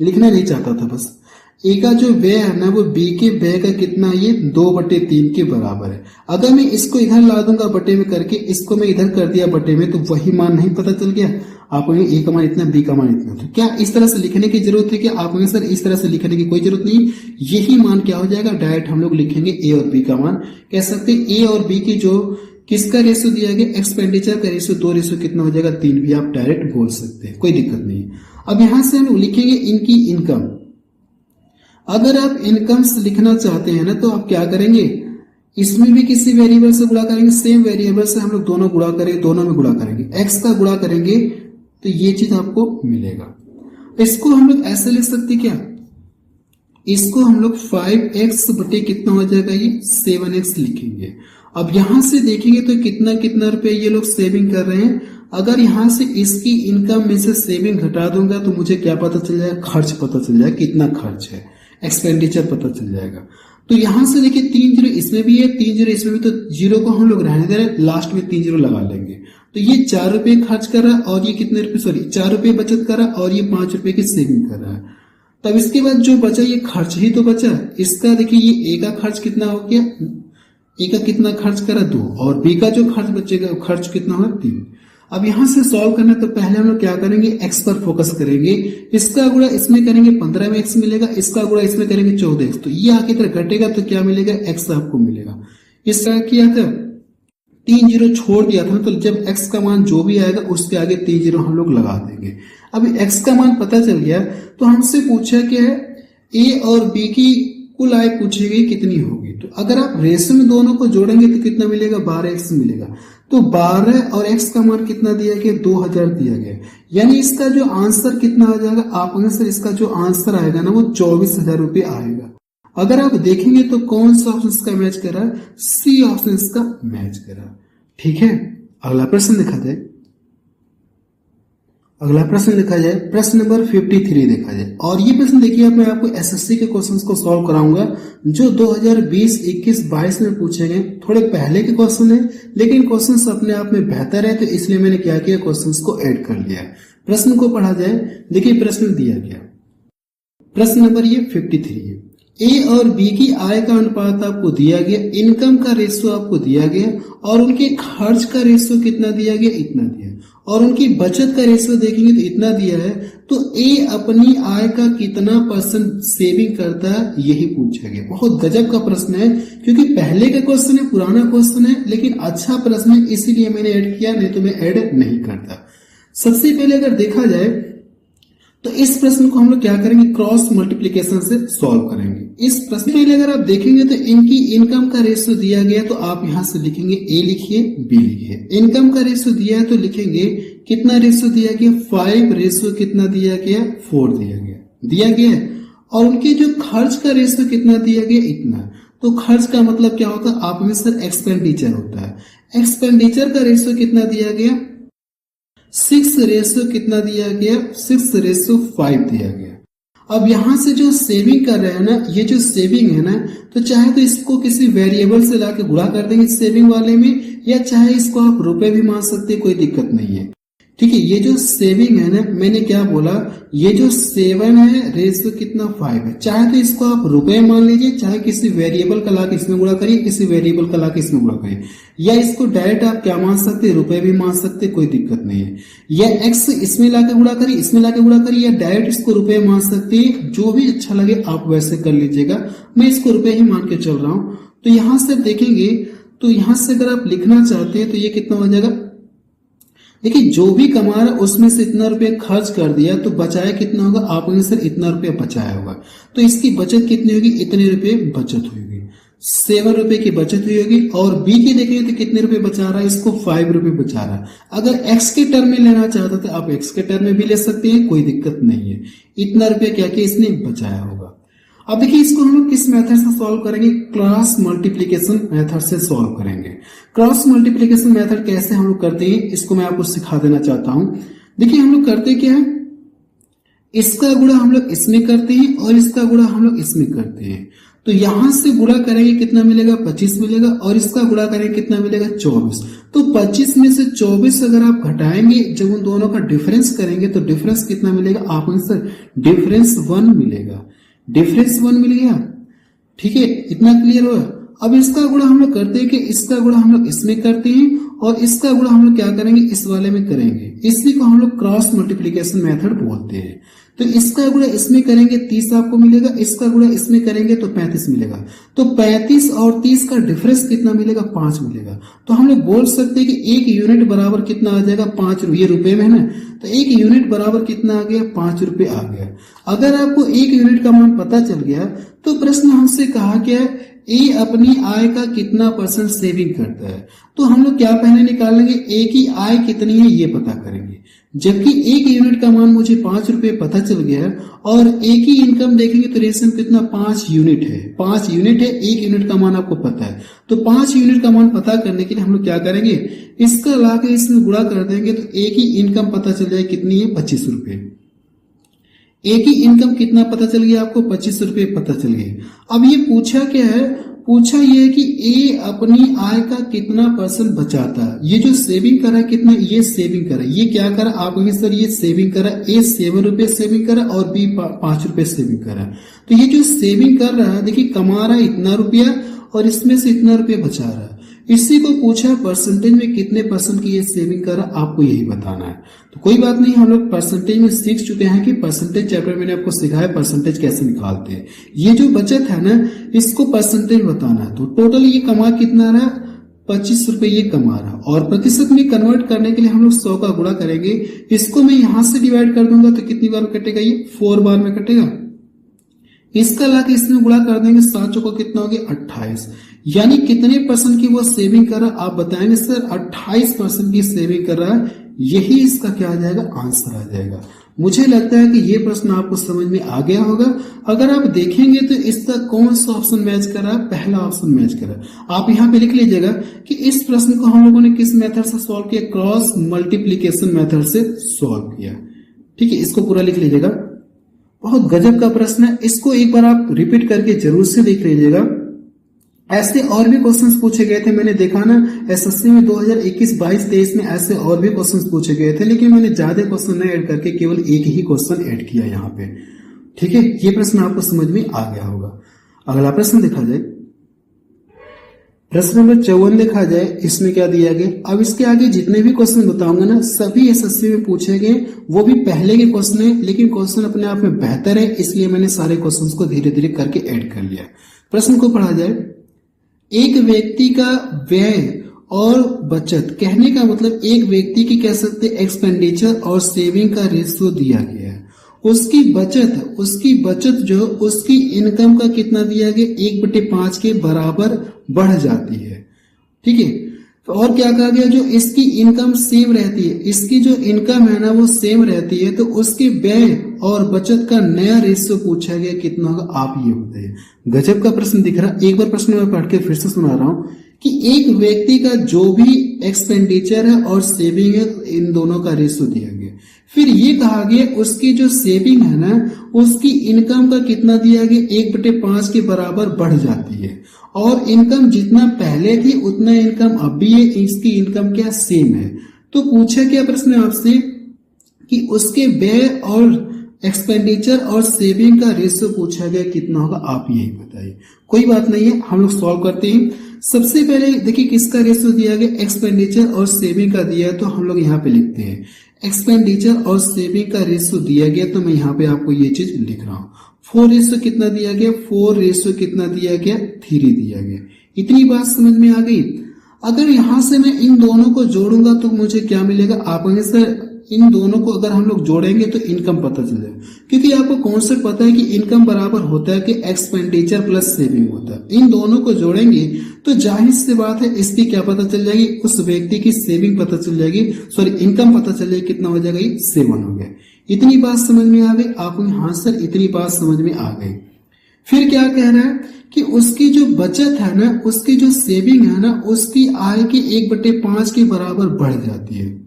लिखना नहीं चाहता था। बस ए का जो व्यय है ना, वो बी के व्यय का कितना, ये 2 बटे 3 के बराबर है। अगर मैं इसको इधर ला दूंगा बटे में करके, इसको मैं इधर कर दिया बटे में, तो वही मान नहीं पता चल गया आपको, ए का मान इतना, बी का मान इतना। तो क्या इस तरह से लिखने की जरूरत है क्या, आपको सर इस तरह से लिखने की कोई जरूरत नहीं, यही मान क्या हो जाएगा, डायरेक्ट हम लोग लिखेंगे ए और बी का मान। कह सकते हैं ए और बी की जो किसका रेशियो दिया गया, एक्सपेंडिचर का रेशियो, 2 रेशियो कितना हो जाएगा, 3 भी आप डायरेक्ट बोल सकते हैं, कोई दिक्कत नहीं। अब यहां से हम लिखेंगे इनकी इनकम। अगर आप इनकम लिखना चाहते हैं ना, तो आप क्या करेंगे, इसमें भी किसी वेरिएबल से गुणा करेंगे, सेम वेरिएबल से हम लोग दोनों गुणा करेंगे, दोनों में गुणा करेंगे, x का गुणा करेंगे तो ये चीज आपको मिलेगा। इसको हम लोग ऐसे लिख सकते क्या, इसको हम लोग 5x बटे कितना हो जाएगा, ये 7x लिखेंगे। अब यहां से देखेंगे तो कितना कितना रुपए ये लोग सेविंग कर रहे हैं। अगर यहां से इसकी इनकम में से सेविंग घटा दूंगा तो मुझे क्या पता चल जाएगा, खर्च पता चल जाएगा, कितना खर्च है, एक्सपेंडिचर पता चल जाएगा। तो यहां से देखिए 3 जीरो इसमें भी है, 3 जीरो इसमें भी, तो जीरो को हम लोग रहने दे रहे हैं, लास्ट में 3 जीरो लगा लेंगे। तो ये 4 रुपए खर्च कर रहा है और ये कितने रुपए, सॉरी 4 रुपए बचत कर रहा है और ये 5 रुपए की सेविंग कर रहा है। तब इसके बाद जो बचा ये खर्च ही तो बचा। इसका देखिए ये ए का खर्च कितना हो गया, ए का कितना खर्च करा 2 और बी का जो खर्च बचेगा खर्च कितना होगा 3। अब यहां से सॉल्व करना तो पहले हम लोग क्या करेंगे, एक्स पर फोकस करेंगे। इसका गुणा इसमें करेंगे 15 में एक्स मिलेगा, इसका गुणा इसमें करेंगे 14x, तो ये आगे तरह घटेगा तो क्या मिलेगा, एक्स आपको मिलेगा। इसका किया था 3 जीरो छोड़ दिया था, तो जब x का मान जो भी आएगा उसके आगे 3 जीरो हम लोग लगा देंगे। अब x का मान पता चल गया तो हमसे पूछा क्या है, a और b की कुल आय पूछी गई कितनी होगी। तो अगर आप रेशो में दोनों को जोड़ेंगे तो कितना मिलेगा, 12x मिलेगा। तो 12 और x का मान कितना दिया गया, 2000 दिया गया। यानी इसका जो आंसर कितना आ जाएगा, आप आंसर इसका जो आंसर आएगा ना वो 24,000 रुपये आएगा। अगर आप देखेंगे तो कौन सा ऑप्शन इसका मैच करा, सी ऑप्शन इसका मैच करा। ठीक है, अगला प्रश्न देखा जाए। अगला प्रश्न देखा जाए, प्रश्न नंबर 53 देखा जाए। और ये प्रश्न देखिए, मैं आपको एसएससी के क्वेश्चंस को सॉल्व कराऊंगा जो 2020, 21, 22 में पूछे गए। थोड़े पहले के क्वेश्चन है लेकिन क्वेश्चंस अपने आप में बेहतर है, तो इसलिए मैंने क्या किया, क्वेश्चंस को ऐड कर लिया। प्रश्न को पढ़ा जाए। देखिए प्रश्न दिया गया, प्रश्न नंबर ये 53 है। ए और बी की आय का अनुपात आपको दिया गया, इनकम का रेशियो आपको दिया गया और उनके खर्च का रेशियो कितना दिया गया, इतना दिया, और उनकी बचत का रेशियो देखेंगे तो इतना दिया है। तो ए अपनी आय का कितना % सेविंग करता है, यही पूछा गया। बहुत गजब का प्रश्न है क्योंकि पहले का क्वेश्चन है, पुराना क्वेश्चन है, लेकिन अच्छा प्रश्न है इसीलिए मैंने ऐड किया, नहीं तो मैं ऐड नहीं करता। सबसे पहले अगर देखा जाए तो इस प्रश्न को हम लोग क्या करेंगे, क्रॉस मल्टीप्लिकेशन से सॉल्व करेंगे। इस प्रश्न में अगर आप देखेंगे तो इनकी इनकम का रेशियो दिया गया, तो आप यहां से लिखेंगे ए लिखिए, बी लिखिए। इनकम का रेशियो दिया है तो लिखेंगे कितना रेशियो दिया गया, 5 रेशियो कितना दिया गया, 4 दिया गया। और उनके जो खर्च का रेशियो कितना दिया गया, इतना। तो खर्च का मतलब क्या होता है, आप में सर एक्सपेंडिचर होता है। एक्सपेंडिचर का रेशियो कितना दिया गया, 6 रेशियो कितना दिया गया, 6:5 दिया गया। अब यहां से जो सेविंग कर रहे हैं ना, ये जो सेविंग है ना, तो चाहे तो इसको किसी वेरिएबल से लाके गुणा कर देंगे सेविंग वाले में, या चाहे इसको आप रुपए भी मान सकते हैं, कोई दिक्कत नहीं है। ठीक है, ये जो सेविंग है ना, मैंने क्या बोला, ये जो 7 है रेशियो कितना 5 है। चाहे तो इसको आप रुपए मान लीजिए, चाहे किसी वेरिएबल का लाके इसमें गुणा करिए, किसी वेरिएबल का लाके इसमें गुणा करिए, या इसको डायरेक्ट आप क्या मान सकते हैं, रुपए भी मान सकते, कोई दिक्कत नहीं है। या एक्स इसमें लाके गुणा करिए, इसमें लाके गुणा करिए, या डायरेक्ट इसको रुपए मान सकते हैं, जो भी अच्छा लगे आप वैसे कर लीजिएगा। मैं इसको रुपए ही मान के चल रहा हूं। तो यहां से देखेंगे तो यहां से अगर आप लिखना चाहते हैं तो ये कितना हो जाएगा, देखिए जो भी कमा रहा है उसमें से इतना रुपया खर्च कर दिया तो बचाया कितना होगा, आपने सर इतना रुपया बचाया होगा। तो इसकी बचत कितनी होगी, इतने रुपए बचत हुई होगी, 7 रुपए की बचत हुई होगी। और बी की देखेंगे तो कितने रुपए बचा रहा है, इसको 5 रुपए बचा रहा है। अगर एक्स के टर्म में लेना चाहता तो आप एक्स के टर्म में भी ले सकते हैं, कोई दिक्कत नहीं है। इतना रुपया क्या किया, इसने बचाया होगा। अब देखिए इसको हम लोग किस मेथड से सॉल्व करेंगे, क्रॉस मल्टीप्लिकेशन मेथड से सॉल्व करेंगे। क्रॉस मल्टीप्लिकेशन मेथड कैसे हम लोग करते हैं, इसको मैं आपको सिखा देना चाहता हूं। देखिए हम लोग करते क्या है, इसका गुणा हम लोग इसमें करते हैं और इसका गुणा हम लोग इसमें करते हैं। तो यहां से गुणा करेंगे कितना मिलेगा, 25 मिलेगा, और इसका गुणा करेंगे कितना मिलेगा, 24। तो 25 में से 24 अगर आप घटाएंगे, जब उन दोनों का डिफरेंस करेंगे तो डिफरेंस कितना मिलेगा, आप आंसर डिफरेंस 1 मिलेगा। डिफरेंस 1 मिल गया। ठीक है, इतना क्लियर हुआ। अब इसका गुणा हम लोग करते हैं कि इसका गुणा हम लोग इसमें करते हैं और इसका गुणा हम लोग क्या करेंगे, इस वाले में करेंगे। इसी को हम लोग क्रॉस मल्टीप्लिकेशन मेथड बोलते हैं। तो इसका गुणा इसमें करेंगे 30 आपको मिलेगा, इसका गुणा इसमें करेंगे तो 35 मिलेगा। तो 35 और 30 का डिफरेंस कितना मिलेगा, 5 मिलेगा। तो हम लोग बोल सकते हैं कि 1 यूनिट बराबर कितना आ जाएगा, 5 रुपये। रुपए में है ना, तो 1 यूनिट बराबर कितना आ गया, 5 रुपए आ गया। अगर आपको 1 यूनिट का मान पता चल गया तो प्रश्न हमसे कहा क्या है, ए अपनी आय का कितना % सेविंग करता है। तो हम लोग क्या पहले निकालेंगे, ए की आय कितनी है ये पता करेंगे। जबकि 1 यूनिट का मान मुझे 5 रुपए पता चल गया और ए की इनकम देखेंगे तो रेशियो कितना, 5 यूनिट है। 5 यूनिट है, 1 यूनिट का मान आपको पता है। तो 5 यूनिट का मान पता करने के लिए हम लोग क्या करेंगे, इसका लाके इसमें गुणा कर देंगे तो ए की इनकम पता चल जाए कितनी है, 25 रुपए। ए की इनकम कितना पता चल गया आपको, 25 रुपए पता चल गए। अब ये पूछा क्या है, पूछा ये है कि ए अपनी आय का कितना % बचाता है। ये जो सेविंग कर रहा है कितना, ये सेविंग कर रहा है, ये क्या कर रहा है आप कहेंगे सर ये सेविंग कर रहा है, ए 7 रुपए सेविंग कर रहा है और बी 5 रुपए सेविंग कर रहा है। तो ये जो सेविंग कर रहा है देखिए कमा रहा है इतना रुपया और इसमें से इतना रुपया बचा रहा है। इसी को पूछा परसेंटेज में कितने % की ये सेविंग कर रहा है, आपको यही बताना है। तो कोई बात नहीं, हम लोग परसेंटेज में सीख चुके हैं कि परसेंटेज चैप्टर मैंने आपको सिखाया परसेंटेज कैसे निकालते हैं। ये जो बचत है ना इसको परसेंटेज बताना है। तो टोटल ये कमा कितना रहा, 25 रुपए ये कमा रहा, और प्रतिशत में कन्वर्ट करने के लिए हम लोग 100 का गुणा करेंगे। इसको मैं यहां से डिवाइड कर दूंगा तो कितनी बार कटेगा, ये 4 बार में कटेगा। इसका लाके इसमें गुणा कर देंगे, 7 चौको कितना हो गया 28, यानी कितने % की वो सेविंग कर रहा है आप बताएंगे सर 28% की सेविंग कर रहा है। यही इसका क्या आ जाएगा, आंसर आ जाएगा। मुझे लगता है कि ये प्रश्न आपको समझ में आ गया होगा। अगर आप देखेंगे तो इसका कौन सा ऑप्शन मैच कर रहा है, पहला ऑप्शन मैच कर रहा है। आप यहाँ पे लिख लीजिएगा कि इस प्रश्न को हम लोगों ने किस मेथड से सॉल्व किया, क्रॉस मल्टीप्लीकेशन मेथड से सॉल्व किया। ठीक है, इसको पूरा लिख लीजिएगा। बहुत गजब का प्रश्न है, इसको एक बार आप रिपीट करके जरूर से देख लीजिएगा। ऐसे और भी क्वेश्चंस पूछे गए थे, मैंने देखा ना एसएससी में 2021, 22, 23 में ऐसे और भी क्वेश्चंस पूछे गए थे, लेकिन मैंने ज्यादा क्वेश्चन नहीं ऐड करके केवल एक ही क्वेश्चन ऐड किया यहाँ पे। ठीक है, ये प्रश्न आपको समझ में आ गया होगा। अगला प्रश्न देखा जाए, प्रश्न नंबर 54 देखा जाए, इसमें क्या दिया गया। अब इसके आगे जितने भी क्वेश्चन बताऊंगा ना सभी एसएससी में पूछे गए, वो भी पहले के क्वेश्चन है, लेकिन क्वेश्चन अपने आप में बेहतर है, इसलिए मैंने सारे क्वेश्चन को धीरे धीरे करके ऐड कर लिया। प्रश्न को पढ़ा जाए, एक व्यक्ति का व्यय और बचत, कहने का मतलब एक व्यक्ति की कह सकते एक्सपेंडिचर और सेविंग का रेशियो दिया गया है। उसकी बचत जो उसकी इनकम का कितना दिया गया, 1/5 के बराबर बढ़ जाती है। ठीक है, और क्या कहा गया, जो इसकी इनकम सेम रहती है, इसकी जो इनकम है ना वो सेम रहती है, तो उसके व्यय और बचत का नया रेशियो पूछा गया कितना होगा, आप ये बताइए। गजब का प्रश्न दिख रहा है। एक बार प्रश्न मैं पढ़ के फिर से सुना रहा हूं कि एक व्यक्ति का जो भी एक्सपेंडिचर है और सेविंग है इन दोनों का रेशियो दिया गया। फिर ये कहा गया उसकी जो सेविंग है ना उसकी इनकम का कितना दिया गया, 1/5 के बराबर बढ़ जाती है, और इनकम जितना पहले थी उतना इनकम अब भी है, इसकी इनकम क्या सेम है। तो पूछा क्या प्रश्न आपसे कि उसके व्यय और एक्सपेंडिचर और सेविंग का रेशियो पूछा गया कितना होगा, आप यही बताइए। कोई बात नहीं है, हम लोग सॉल्व करते हैं। सबसे पहले देखिए किसका रेशियो दिया गया, एक्सपेंडिचर और सेविंग का दिया है, तो हम लोग यहाँ पे लिखते हैं एक्सपेंडिचर और सेविंग का रेशियो दिया गया, तो मैं यहाँ पे आपको ये चीज लिख रहा हूँ। 4 रेशियो कितना दिया गया, 4 रेशियो कितना दिया गया, 3 दिया गया। इतनी बात समझ में आ गई। अगर यहां से मैं इन दोनों को जोड़ूंगा तो मुझे क्या मिलेगा, आप कहेंगे सर इन दोनों को अगर हम लोग जोड़ेंगे तो इनकम पता चल जाएगा, क्योंकि आपको कॉन्सेप्ट पता है कि इनकम बराबर होता है कि एक्सपेंडिचर प्लस सेविंग होता है। इन दोनों को जोड़ेंगे तो जाहिर सी बात है इसकी क्या पता चल जाएगी, उस व्यक्ति की सेविंग पता चल जाएगी, सॉरी इनकम पता चल जाएगी, कितना हो जाएगा, ये 7 हो गया। इतनी बात समझ में आ गई आपको, हाँ सर इतनी बात समझ में आ गई। फिर क्या कह रहा है कि उसकी जो बचत है ना, उसकी जो सेविंग है ना, उसकी आय के 1/5 के बराबर बढ़ जाती है।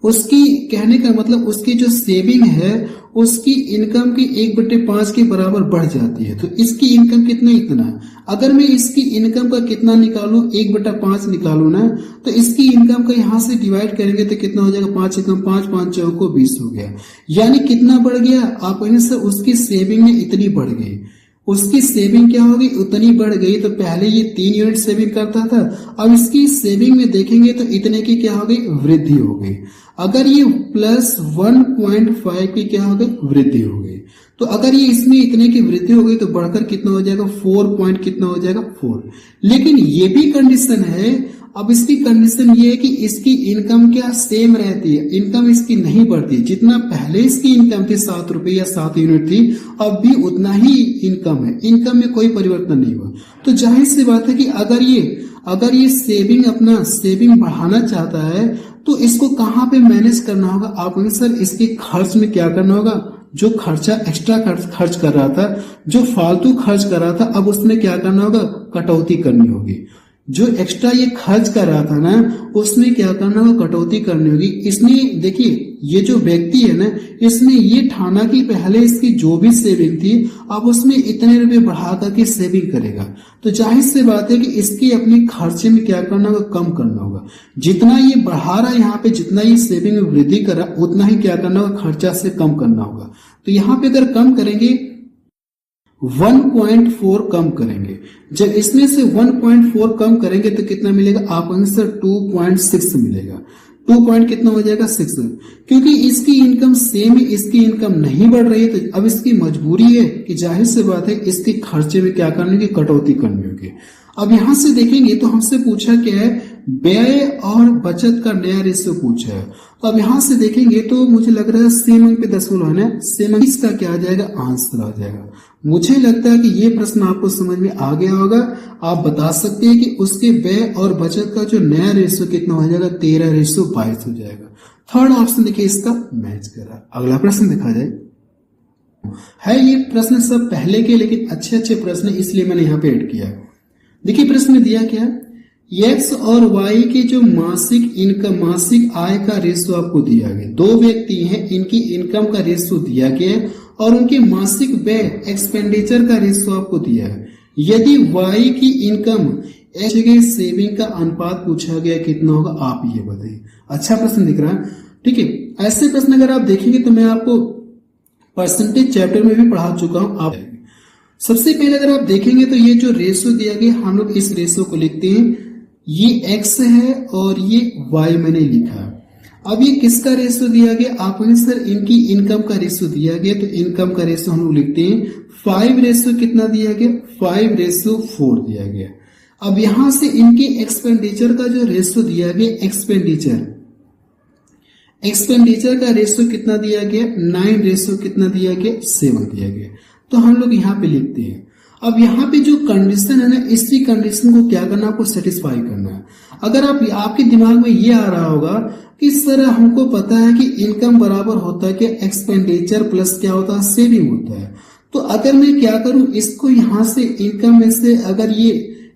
उसकी कहने का मतलब उसकी जो सेविंग है उसकी इनकम की 1/5 के बराबर बढ़ जाती है। तो इसकी इनकम कितना, इतना। अगर मैं इसकी इनकम का कितना निकालूं, 1/5 निकालू ना, तो इसकी इनकम का यहां से डिवाइड करेंगे तो कितना हो जाएगा, 5 एकम 5, 5 चौको 20 हो गया। यानी कितना बढ़ गया, आप कहेंगे सर उसकी सेविंग में इतनी बढ़ गई। उसकी सेविंग क्या होगी, उतनी बढ़ गई। तो पहले ये 3 यूनिट सेविंग करता था, अब इसकी सेविंग में देखेंगे तो इतने की क्या हो गई, वृद्धि हो गई। अगर ये प्लस 1.5 की क्या हो गई, वृद्धि हो गई। तो अगर ये इसमें इतने की वृद्धि हो गई तो बढ़कर कितना हो जाएगा, 4 पॉइंट कितना हो जाएगा, 4। लेकिन ये भी कंडीशन है, अब इसकी कंडीशन ये है कि इसकी इनकम क्या सेम रहती है, इनकम इसकी नहीं बढ़ती। जितना पहले इसकी इनकम थी 7 रुपए या 7 यूनिट थी, अब भी उतना ही इनकम है, इनकम में कोई परिवर्तन नहीं हुआ। तो जाहिर सी बात है कि अगर ये सेविंग अपना सेविंग बढ़ाना चाहता है तो इसको कहाँ पे मैनेज करना होगा, आप कहेंगे सर इसके खर्च में क्या करना होगा। जो खर्चा एक्स्ट्रा खर्च कर रहा था, जो फालतू खर्च कर रहा था, अब उसमें क्या करना होगा, कटौती करनी होगी। जो एक्स्ट्रा ये खर्च कर रहा था ना, उसमें क्या करना होगा, कटौती करनी होगी। इसने देखिए ये जो व्यक्ति है ना, इसने ये ठाना कि पहले इसकी जो भी सेविंग थी अब उसमें इतने रुपए बढ़ा करके सेविंग करेगा, तो जाहिर सी बात है कि इसकी अपनी खर्चे में क्या करना होगा, कम करना होगा। जितना ये बढ़ा रहा है यहाँ पे, जितना ये सेविंग में वृद्धि कर रहा है, उतना ही क्या करना होगा, खर्चा से कम करना होगा। तो यहाँ पे अगर कम करेंगे 1.4 कम करेंगे, जब इसमें से 1.4 कम करेंगे तो कितना मिलेगा, आप आंसर 2.6 मिलेगा। 2 पॉइंट कितना हो जाएगा, 6। क्योंकि इसकी इनकम सेम है, इसकी इनकम नहीं बढ़ रही है, तो अब इसकी मजबूरी है कि जाहिर सी बात है इसके खर्चे में क्या करने की, कटौती करनी होगी। अब यहां से देखेंगे तो हमसे पूछा क्या है, व्यय और बचत का नया रेशियो पूछा है। तो अब यहां से देखेंगे तो मुझे लग रहा है सेम अंक पे 10 है, सेम अंक इसका क्या आ जाएगा, आंसर आ जाएगा। मुझे लगता है कि ये प्रश्न आपको समझ में आ गया होगा। आप बता सकते हैं कि उसके व्यय और बचत का जो नया रेशियो कितना हो जाएगा, 13:22 हो जाएगा। थर्ड ऑप्शन देखिए इसका मैच कर रहा है। अगला प्रश्न देखा जाए, है ये प्रश्न सब पहले के लेकिन अच्छे प्रश्न, इसलिए मैंने यहाँ पे ऐड किया। देखिए प्रश्न में दिया क्या, एक्स और वाई के जो मासिक इनकम, मासिक आय का रेशियो आपको दिया गया। दो व्यक्ति हैं, इनकी इनकम का रेशियो दिया गया है और उनके मासिक व्यय, एक्सपेंडिचर का रेशियो आपको दिया है। यदि वाई की इनकम एक्स के सेविंग का अनुपात पूछा गया, कितना होगा, आप ये बताइए। अच्छा प्रश्न दिख रहा है, ठीक है। ऐसे प्रश्न अगर आप देखेंगे तो मैं आपको परसेंटेज चैप्टर में भी पढ़ा चुका हूं। आप सबसे पहले अगर आप देखेंगे तो ये जो रेशियो दिया गया, हम लोग इस रेशियो को लिखते हैं, ये x है और ये y मैंने लिखा। अब ये किसका रेशियो दिया गया, आप सर इनकी इनकम का रेशियो दिया गया, तो इनकम का रेशियो हम लोग लिखते हैं 5 रेशियो कितना दिया गया, 5:4 दिया गया। अब यहां से इनके एक्सपेंडिचर का जो रेशियो दिया गया, एक्सपेंडिचर का रेशियो कितना दिया गया, 9 रेशियो कितना दिया गया, 7 दिया गया। तो हम लोग यहाँ पे लिखते हैं। अब यहाँ पे जो कंडीशन है ना, इसी कंडीशन को क्या करना, आपको सेटिस्फाई करना है। अगर आपके दिमाग में ये आ रहा होगा कि सर हमको पता है कि इनकम बराबर होता है कि एक्सपेंडिचर प्लस क्या होता है, सेविंग होता है, तो अगर मैं क्या करूं, इसको यहाँ से इनकम में से अगर ये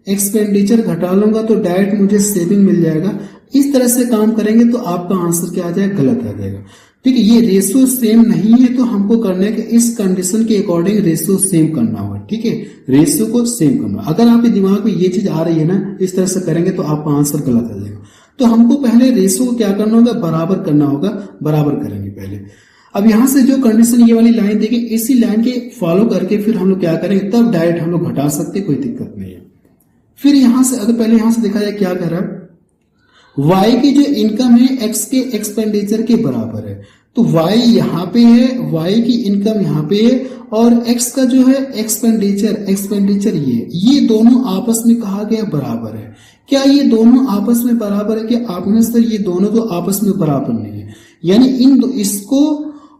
एक्सपेंडिचर घटा लूंगा तो डायरेक्ट मुझे सेविंग मिल जाएगा। इस तरह से काम करेंगे तो आपका आंसर क्या आ जाएगा, गलत आ जाएगा। ठीक है, ये रेशियो सेम नहीं है, तो हमको करना है कि इस कंडीशन के अकॉर्डिंग रेशियो सेम करना होगा। ठीक है, रेशियो को सेम करना। अगर आपके दिमाग में ये चीज आ रही है ना, इस तरह से करेंगे तो आपका आंसर गलत आ जाएगा। तो हमको पहले रेशियो को क्या करना होगा, बराबर करना होगा। बराबर करेंगे पहले। अब यहां से जो कंडीशन ये वाली लाइन देखिए, इसी लाइन के फॉलो करके फिर हम लोग क्या करेंगे, तब डायरेक्ट हम लोग घटा सकते, कोई दिक्कत नहीं है। फिर यहां से अगर पहले यहां से देखा जाए क्या कर रहा है, y की जो इनकम है x के एक्सपेंडिचर के बराबर है, तो y यहाँ पे है, y की इनकम यहाँ पे है और x का जो है एक्सपेंडिचर ये दोनों आपस में कहा गया बराबर है। क्या ये दोनों आपस में बराबर है? कि आपने सर ये दोनों तो आपस में बराबर नहीं है, यानी इसको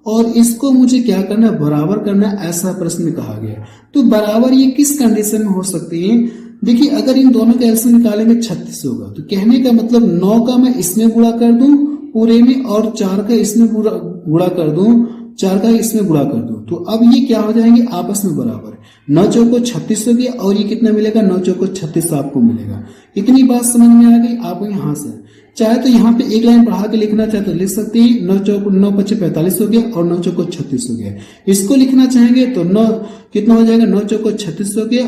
और इसको मुझे क्या करना है, बराबर करना है, ऐसा प्रश्न कहा गया। तो बराबर ये किस कंडीशन में हो सकती है? देखिए, अगर इन दोनों का एलसीएम निकालेंगे 36 होगा, तो कहने का मतलब 9 का मैं इसमें गुणा कर दूं पूरे में और 4 का इसमें गुणा कर दूं, 4 का इसमें गुणा कर दूं, तो अब ये क्या हो जाएंगे, आपस में बराबर है। 9 चौको 36 हो गया और ये कितना मिलेगा, 9 चौको 36 आपको मिलेगा। इतनी बात समझ में आ गई आपको? यहां से चाहे तो यहाँ पे एक लाइन बढ़ा के लिखना चाहे तो लिख सकते हैं, 9 चौको 9 पच्चे 45 हो गया और 9 चौको 36 हो गया। इसको लिखना चाहेंगे तो 9 कितना हो जाएगा, 9 चौको 36 हो गया,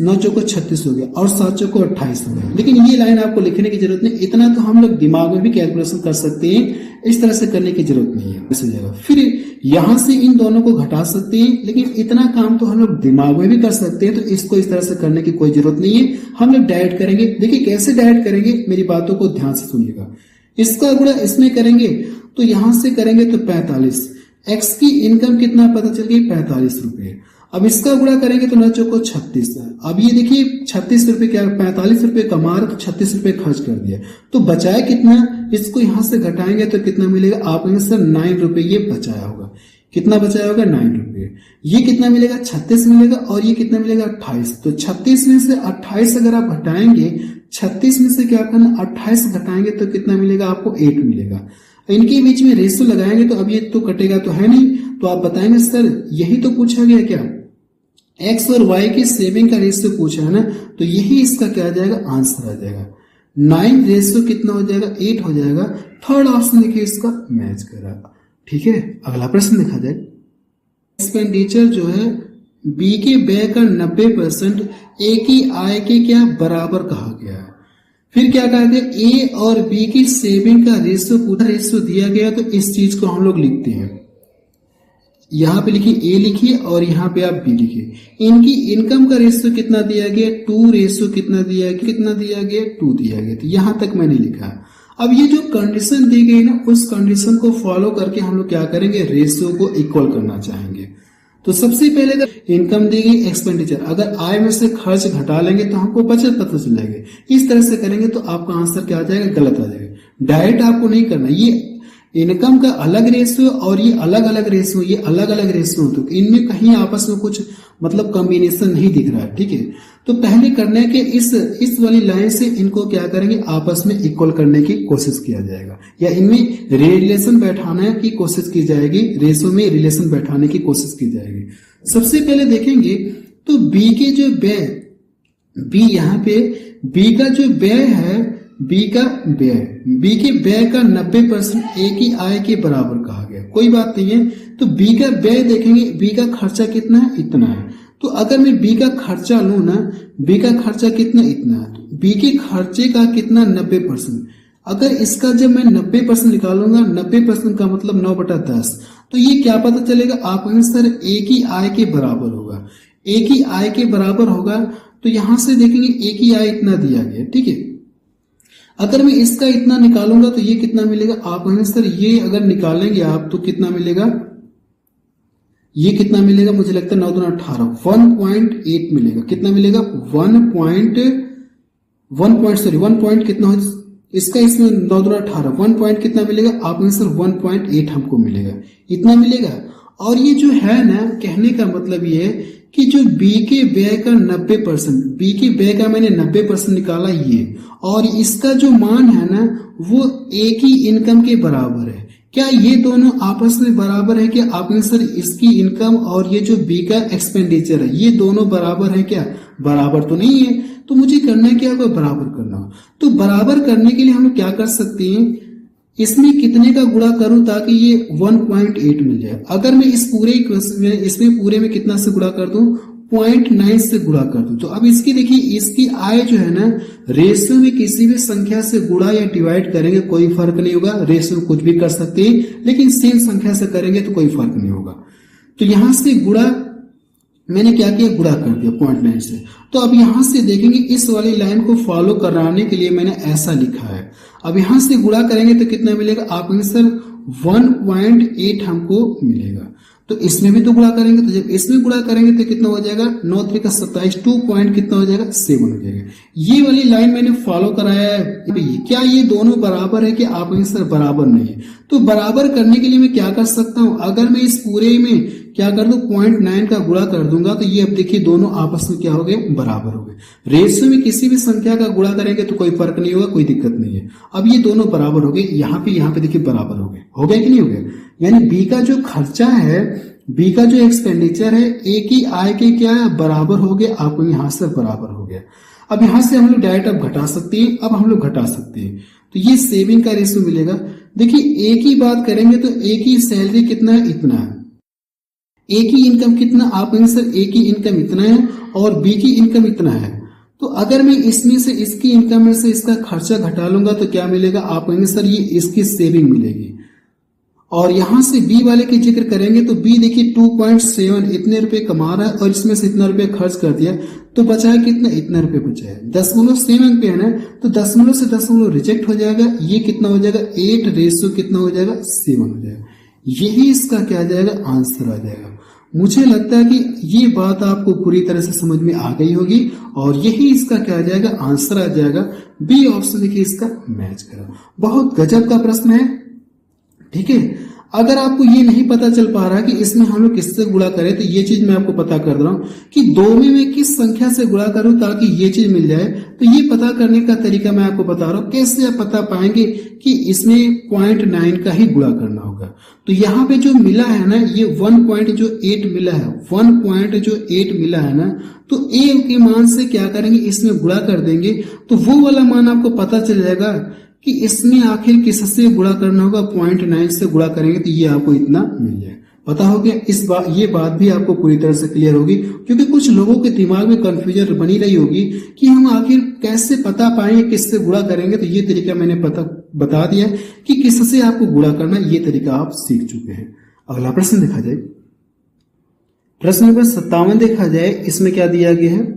9 चौको 36 हो गया और 7 चौको 28 हो गया। लेकिन ये लाइन आपको लिखने की जरूरत नहीं, इतना तो हम लोग दिमाग में भी कैलकुलेशन कर सकते हैं, इस तरह से करने की जरूरत नहीं है। इस जगह फिर यहां से इन दोनों को घटा सकते हैं, लेकिन इतना काम तो हम लोग दिमाग में भी कर सकते हैं, तो इसको इस तरह से करने की कोई जरूरत नहीं है। हम लोग डायरेक्ट करेंगे। देखिए कैसे डायरेक्ट करेंगे, मेरी बातों को ध्यान से सुनिएगा। इसका गुणा इसमें करेंगे तो यहां से करेंगे तो 45, एक्स की इनकम कितना पता चल गई, 45 रुपए। अब इसका गुणा करेंगे तो 9 चौको 36 है। अब ये देखिए 36 रुपए क्या, 45 रुपए कमा रहे तो 36 रुपए खर्च कर दिया, तो बचाया कितना, इसको यहां से घटाएंगे तो कितना मिलेगा, आप सर 9 रुपए ये बचाया होगा। कितना बचाया होगा, 9 रुपए। ये कितना मिलेगा, 36 मिलेगा और ये कितना मिलेगा, 28। तो 36 में से 28 अगर आप घटाएंगे, 36 में से क्या करना, 28 घटाएंगे तो कितना मिलेगा, आपको 8 मिलेगा। इनके बीच में रेशियो लगाएंगे तो अब ये तो कटेगा तो है नहीं, तो आप बताएंगे सर यही तो पूछा गया क्या, एक्स और वाई की सेविंग का रेशियो पूछा है ना, तो यही इसका क्या आ जाएगा, आंसर आ जाएगा। 9 रेशियो कितना हो जाएगा, 8 हो जाएगा। थर्ड ऑप्शन देखिए इसका मैच करा। ठीक है, अगला प्रश्न देखा जाए। एक्सपेंडिचर जो है बी के व्यय का 90% ए की आय के क्या बराबर कहा गया है। फिर क्या कहा गया, ए और बी की सेविंग का रेशियो पूरा रेशियो दिया गया, तो इस चीज को हम लोग लिखते हैं। यहां पे लिखिए ए लिखिए और यहां पे आप बी लिखिए। इनकी इनकम का रेशियो कितना दिया गया, 2 रेशियो कितना दिया गया 2 दिया गया। तो यहां तक मैंने लिखा। अब ये जो कंडीशन दी गई ना, उस कंडीशन को फॉलो करके हम लोग क्या करेंगे, रेशियो को इक्वल करना चाहेंगे। तो सबसे पहले अगर इनकम दी गई एक्सपेंडिचर, अगर आय में से खर्च घटा लेंगे तो हमको बचत पता चल जाएगी। इस तरह से करेंगे तो आपका आंसर क्या आ जाएगा, गलत आ जाएगा। डायरेक्ट आपको नहीं करना, ये इनकम का अलग रेशियो और ये अलग अलग रेशियो, तो इनमें कहीं आपस में कुछ मतलब कॉम्बिनेशन नहीं दिख रहा है। ठीक है, तो पहले करने के इस वाली लाइन से इनको क्या करेंगे, आपस में इक्वल करने की कोशिश किया जाएगा, या इनमें रिलेशन बैठाने की कोशिश की जाएगी, रेशियो में रिलेशन बैठाने की कोशिश की जाएगी। सबसे पहले देखेंगे तो बी के जो व्यय, बी यहाँ पे बी का जो व्यय है, बी के व्यय का 90% ए की आय के बराबर कहा गया। कोई बात नहीं है, तो बी का व्यय देखेंगे, बी का खर्चा कितना है, इतना है। तो अगर मैं बी का खर्चा लूं ना, बी का खर्चा कितना, इतना है। तो बी के खर्चे का कितना, 90%। अगर इसका जब मैं 90% निकालूंगा, 90% का मतलब 9/10, तो ये क्या पता चलेगा आप आंसर ए की आय के बराबर होगा। ए की आय के बराबर होगा, तो यहां से देखेंगे ए की आय इतना दिया गया। ठीक है, अगर मैं इसका इतना निकालूंगा तो ये कितना मिलेगा, आप आंसर ये अगर निकालेंगे आप तो कितना मिलेगा, ये कितना मिलेगा, मुझे लगता है 9 दूना 18, 1.8 मिलेगा। कितना मिलेगा, 1 पॉइंट कितना हो इसका, इसमें 9 दूना 18, 1 पॉइंट कितना मिलेगा, आप आंसर 1.8 हमको मिलेगा, इतना मिलेगा। और ये जो है ना, कहने का मतलब ये है कि जो बी के व्यय का 90%, बी के व्यय का मैंने 90% निकाला ये, और इसका जो मान है ना वो ए की इनकम के बराबर है। क्या ये दोनों आपस में बराबर है क्या, आप आंसर इसकी इनकम और ये जो बी का एक्सपेंडिचर है, ये दोनों बराबर है क्या, बराबर तो नहीं है। तो मुझे करना क्या होगा, बराबर करना हो। तो बराबर करने के लिए हम क्या कर सकते हैं, इसमें कितने का गुणा करूं ताकि ये 1.8 मिल जाए। अगर मैं इस पूरे इसमें पूरे में कितना से गुणा कर दूं, 0.9 से गुणा कर दूं। तो अब इसकी देखिए, इसकी आय जो है ना, रेशियो में किसी भी संख्या से गुणा या डिवाइड करेंगे कोई फर्क नहीं होगा। रेशियो कुछ भी कर सकते हैं, लेकिन सेम संख्या से करेंगे तो कोई फर्क नहीं होगा। तो यहां से गुणा मैंने क्या किया, गुणा कर दिया 0.9 से। तो अब यहां से देखेंगे, इस वाली लाइन को फॉलो कराने के लिए मैंने ऐसा लिखा है। अब यहां से गुणा करेंगे तो कितना मिलेगा, आप आंसर 1.8 हमको मिलेगा। तो इसमें भी तो गुणा करेंगे, तो जब इसमें गुणा करेंगे तो कितना हो जाएगा, 9 3 का 27, 2 पॉइंट कितना हो जाएगा, 7 हो जाएगा। ये वाली लाइन मैंने फॉलो कराया है। क्या ये दोनों बराबर है कि आप आंसर बराबर नहीं है। तो बराबर करने के लिए मैं क्या कर सकता हूं, अगर मैं इस पूरे में क्या कर दूं, 0.9 का गुणा कर दूंगा, तो ये अब देखिए दोनों आपस में क्या हो गए, बराबर हो गए। रेशियो में किसी भी संख्या का गुणा करेंगे तो कोई फर्क नहीं होगा, कोई दिक्कत नहीं है। अब ये दोनों बराबर हो गए, यहाँ पे देखिए बराबर हो गए कि नहीं हो गए। यानी बी का जो खर्चा है, बी का जो एक्सपेंडिचर है, ए की आय के क्या बराबर हो गए, आपको यहां से बराबर हो गया। अब यहां से हम लोग डायरेक्ट अब घटा सकते हैं, अब हम लोग घटा सकते हैं। तो ये सेविंग का रेशियो मिलेगा। देखिए ए की बात करेंगे तो ए की सैलरी कितना है, इतना है। ए की इनकम कितना, आप आंसर ए की इनकम इतना है और बी की इनकम इतना है। तो अगर मैं इसमें से इसकी इनकम में से इसका खर्चा घटा लूंगा तो क्या मिलेगा, आप आंसर ये इसकी सेविंग मिलेगी। और यहां से बी वाले की जिक्र करेंगे तो बी देखिए 2.7 इतने रुपए कमा रहा है और इसमें से इतना रुपए खर्च कर दिया, तो बचा है कितना, इतना रुपए बचा है। 0.7 पे है ना, तो 0 से 0 रिजेक्ट हो जाएगा। ये कितना हो जाएगा, 8 रेशियो कितना हो जाएगा, 7 हो जाएगा। यही इसका क्या आ जाएगा, आंसर आ जाएगा। मुझे लगता है कि ये बात आपको पूरी तरह से समझ में आ गई होगी और यही इसका क्या आ जाएगा, आंसर आ जाएगा। बी ऑप्शन देखिए इसका मैच करो। बहुत गजब का प्रश्न है। ठीक है, अगर आपको ये नहीं पता चल पा रहा कि इसमें हम लोग किससे गुणा करें, तो ये चीज मैं आपको पता कर रहा हूं कि 2 में मैं किस संख्या से गुणा करूं ताकि ये चीज मिल जाए। तो ये पता करने का तरीका मैं आपको बता रहा हूं, कैसे आप पता पाएंगे कि इसमें 0.9 का ही गुणा करना होगा। तो यहाँ पे जो मिला है ना, ये 1.8 मिला है, 1.8 मिला है ना, तो a के मान से क्या करेंगे, इसमें गुणा कर देंगे, तो वो वाला मान आपको पता चल जाएगा कि इसमें आखिर किससे गुणा करना होगा। 0.9 से गुणा करेंगे तो ये आपको इतना मिल जाए। पता हो गया? ये बात भी आपको पूरी तरह से क्लियर होगी, क्योंकि कुछ लोगों के दिमाग में कंफ्यूजन बनी रही होगी कि हम आखिर कैसे पता पाएंगे किससे गुणा करेंगे। तो ये तरीका मैंने बता दिया कि किससे आपको गुणा करना, ये तरीका आप सीख चुके हैं। अगला प्रश्न देखा जाए, प्रश्न नंबर 57 देखा जाए। इसमें क्या दिया गया है,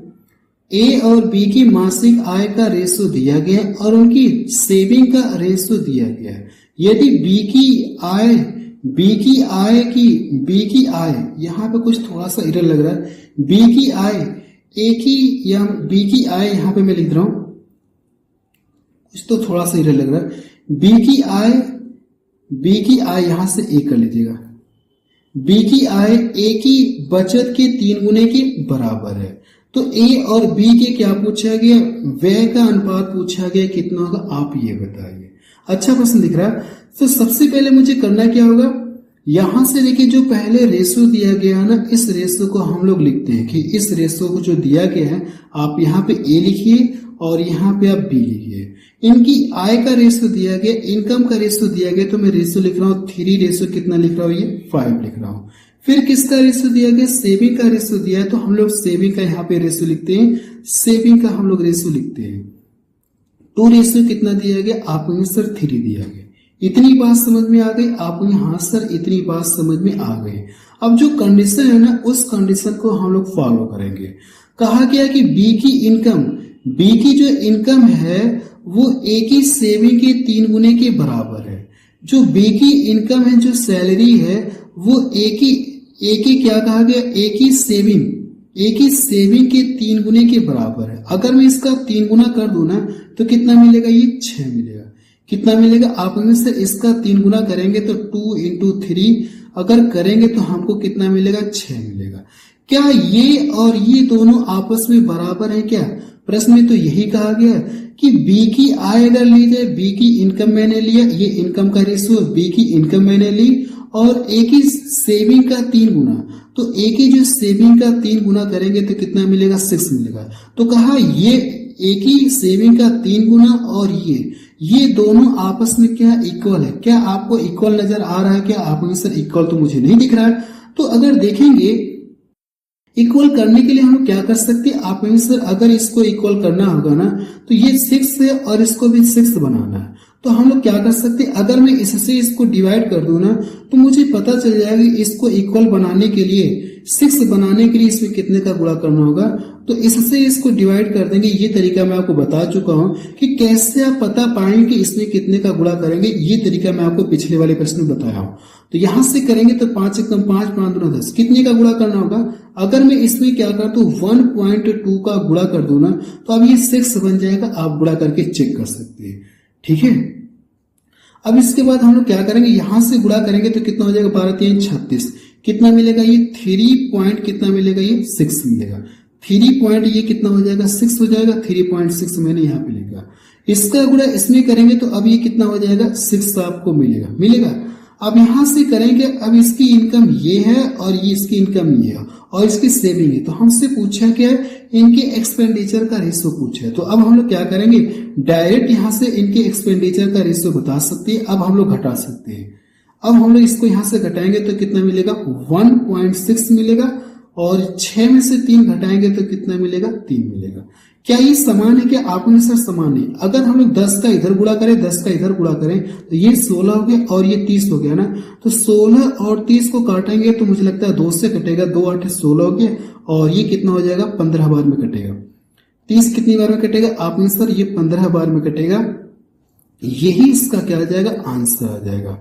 ए और बी की मासिक आय का रेशो दिया गया है और उनकी सेविंग का रेशो दिया गया है। यदि बी की आय यहाँ पे कुछ थोड़ा सा एरर लग रहा है, बी की आय बी की आय यहाँ पे मैं लिख रहा हूं, कुछ तो थोड़ा सा एरर लग रहा है। बी की आय यहां से ए कर लीजिएगा। बी की आय ए की बचत के 3 गुने के बराबर है। तो ए और बी के क्या पूछा गया, व्यय का अनुपात पूछा गया, कितना होगा आप ये बताइए। अच्छा प्रश्न दिख रहा है। तो सबसे पहले मुझे करना क्या होगा, यहां से देखिए जो पहले रेशो दिया गया है ना, इस रेशो को हम लोग लिखते हैं कि इस रेशो को जो दिया गया है, आप यहाँ पे ए लिखिए और यहाँ पे आप बी लिखिए। इनकी आय का रेशो दिया गया, इनकम का रेशो दिया गया, तो मैं रेशो लिख रहा हूँ 3 रेशो कितना लिख रहा हूँ, ये 5 लिख रहा हूँ। फिर किसका रेशो दिया गया, सेविंग का रेशो दिया है, तो हम लोग सेविंग का यहाँ पे रेशो लिखते हैं, सेविंग का हम लोग रेशो लिखते हैं। 2 रेशो कितना दिया गया, आपको सर 3 दिया गया। इतनी बात समझ में आ गई आपको, हाँ सर इतनी बात समझ में आ गई। अब जो कंडीशन है ना, उस कंडीशन को हम लोग फॉलो करेंगे। कहा गया कि बी की जो इनकम है वो ए की सेविंग के 3 गुने के बराबर है। जो बी की इनकम है, जो सैलरी है, वो ए की क्या कहा गया, ए की सेविंग के 3 गुने के बराबर है। अगर मैं इसका 3 गुना कर दूं ना, तो कितना मिलेगा, ये 6 मिलेगा। कितना मिलेगा, आप में से इसका 3 गुना करेंगे तो 2 into 3 अगर करेंगे तो हमको कितना मिलेगा, 6 मिलेगा। क्या ये और ये दोनों आपस में बराबर है क्या? प्रश्न में तो यही कहा गया कि बी की आय अगर ली जाए, बी की इनकम मैंने लिया, ये इनकम का रेशियो, बी की इनकम मैंने ली, और ए की सेविंग का 3 गुना, तो ए की जो सेविंग का 3 गुना करेंगे तो कितना मिलेगा, 6 मिलेगा। तो कहा ये ए की सेविंग का 3 गुना और ये दोनों आपस में क्या इक्वल है। क्या आपको इक्वल नजर आ रहा है क्या? आपको सर इक्वल तो मुझे नहीं दिख रहा है। तो अगर देखेंगे इक्वल करने के लिए हम लोग क्या कर सकते हैं, आप सर अगर इसको इक्वल करना होगा ना, तो ये 6 है और इसको भी 6 बनाना है। तो हम लोग क्या कर सकते हैं, अगर मैं इससे इसको डिवाइड कर दूं ना, तो मुझे पता चल जाएगा कि इसको इक्वल बनाने के लिए, 6 बनाने के लिए इसमें कितने का गुणा करना होगा। तो इससे इसको डिवाइड कर देंगे। ये तरीका मैं आपको बता चुका हूं कि कैसे आप पता पाएंगे कि इसमें कितने का गुणा करेंगे। ये तरीका मैं आपको पिछले वाले प्रश्न में बताया हूं। तो यहां से करेंगे तो 5 एकम 5 5 दूना 10, कितने का गुणा करना होगा। अगर मैं इसमें क्या कर दूं, 1.2 का गुणा कर दूं ना, तो अब ये 6 बन जाएगा। आप गुणा करके चेक कर सकते हैं, ठीक है। अब इसके बाद हम लोग क्या करेंगे, यहां से गुणा करेंगे तो कितना हो जाएगा, 12 3 36, कितना मिलेगा, ये 3 पॉइंट कितना मिलेगा, ये 6 मिलेगा। 3 पॉइंट ये कितना हो जाएगा, 6 हो जाएगा। 3.6 मैंने यहाँ पे लिखा। इसका गुणा इसमें करेंगे तो अब ये कितना हो जाएगा, 6 आपको मिलेगा। अब यहां से करेंगे, अब इसकी इनकम ये है और ये इसकी इनकम ये है और इसकी सेविंग है। तो हमसे पूछा क्या है, इनके एक्सपेंडिचर का रेशियो पूछा है। तो अब हम लोग क्या करेंगे, डायरेक्ट यहां से इनके एक्सपेंडिचर का रेशियो बता सकते हैं। अब हम लोग घटा सकते हैं। अब हम लोग इसको यहां से घटाएंगे तो कितना मिलेगा, 1.6 मिलेगा, और 6 में से 3 घटाएंगे तो कितना मिलेगा, 3 मिलेगा। क्या ये समान है क्या? आपने सर समान है। अगर हम लोग 10 का इधर गुणा करें, 10 का इधर गुणा करें, तो ये 16 हो गया और ये 30 हो गया ना। तो 16 और 30 को काटेंगे तो मुझे लगता है 2 से कटेगा, 2 8 16 हो गया, और ये कितना हो जाएगा, 15 बार में कटेगा। 30 कितनी बार में कटेगा, आपने सर ये 15 बार में कटेगा। यही इसका क्या आ जाएगा, आंसर आ जाएगा।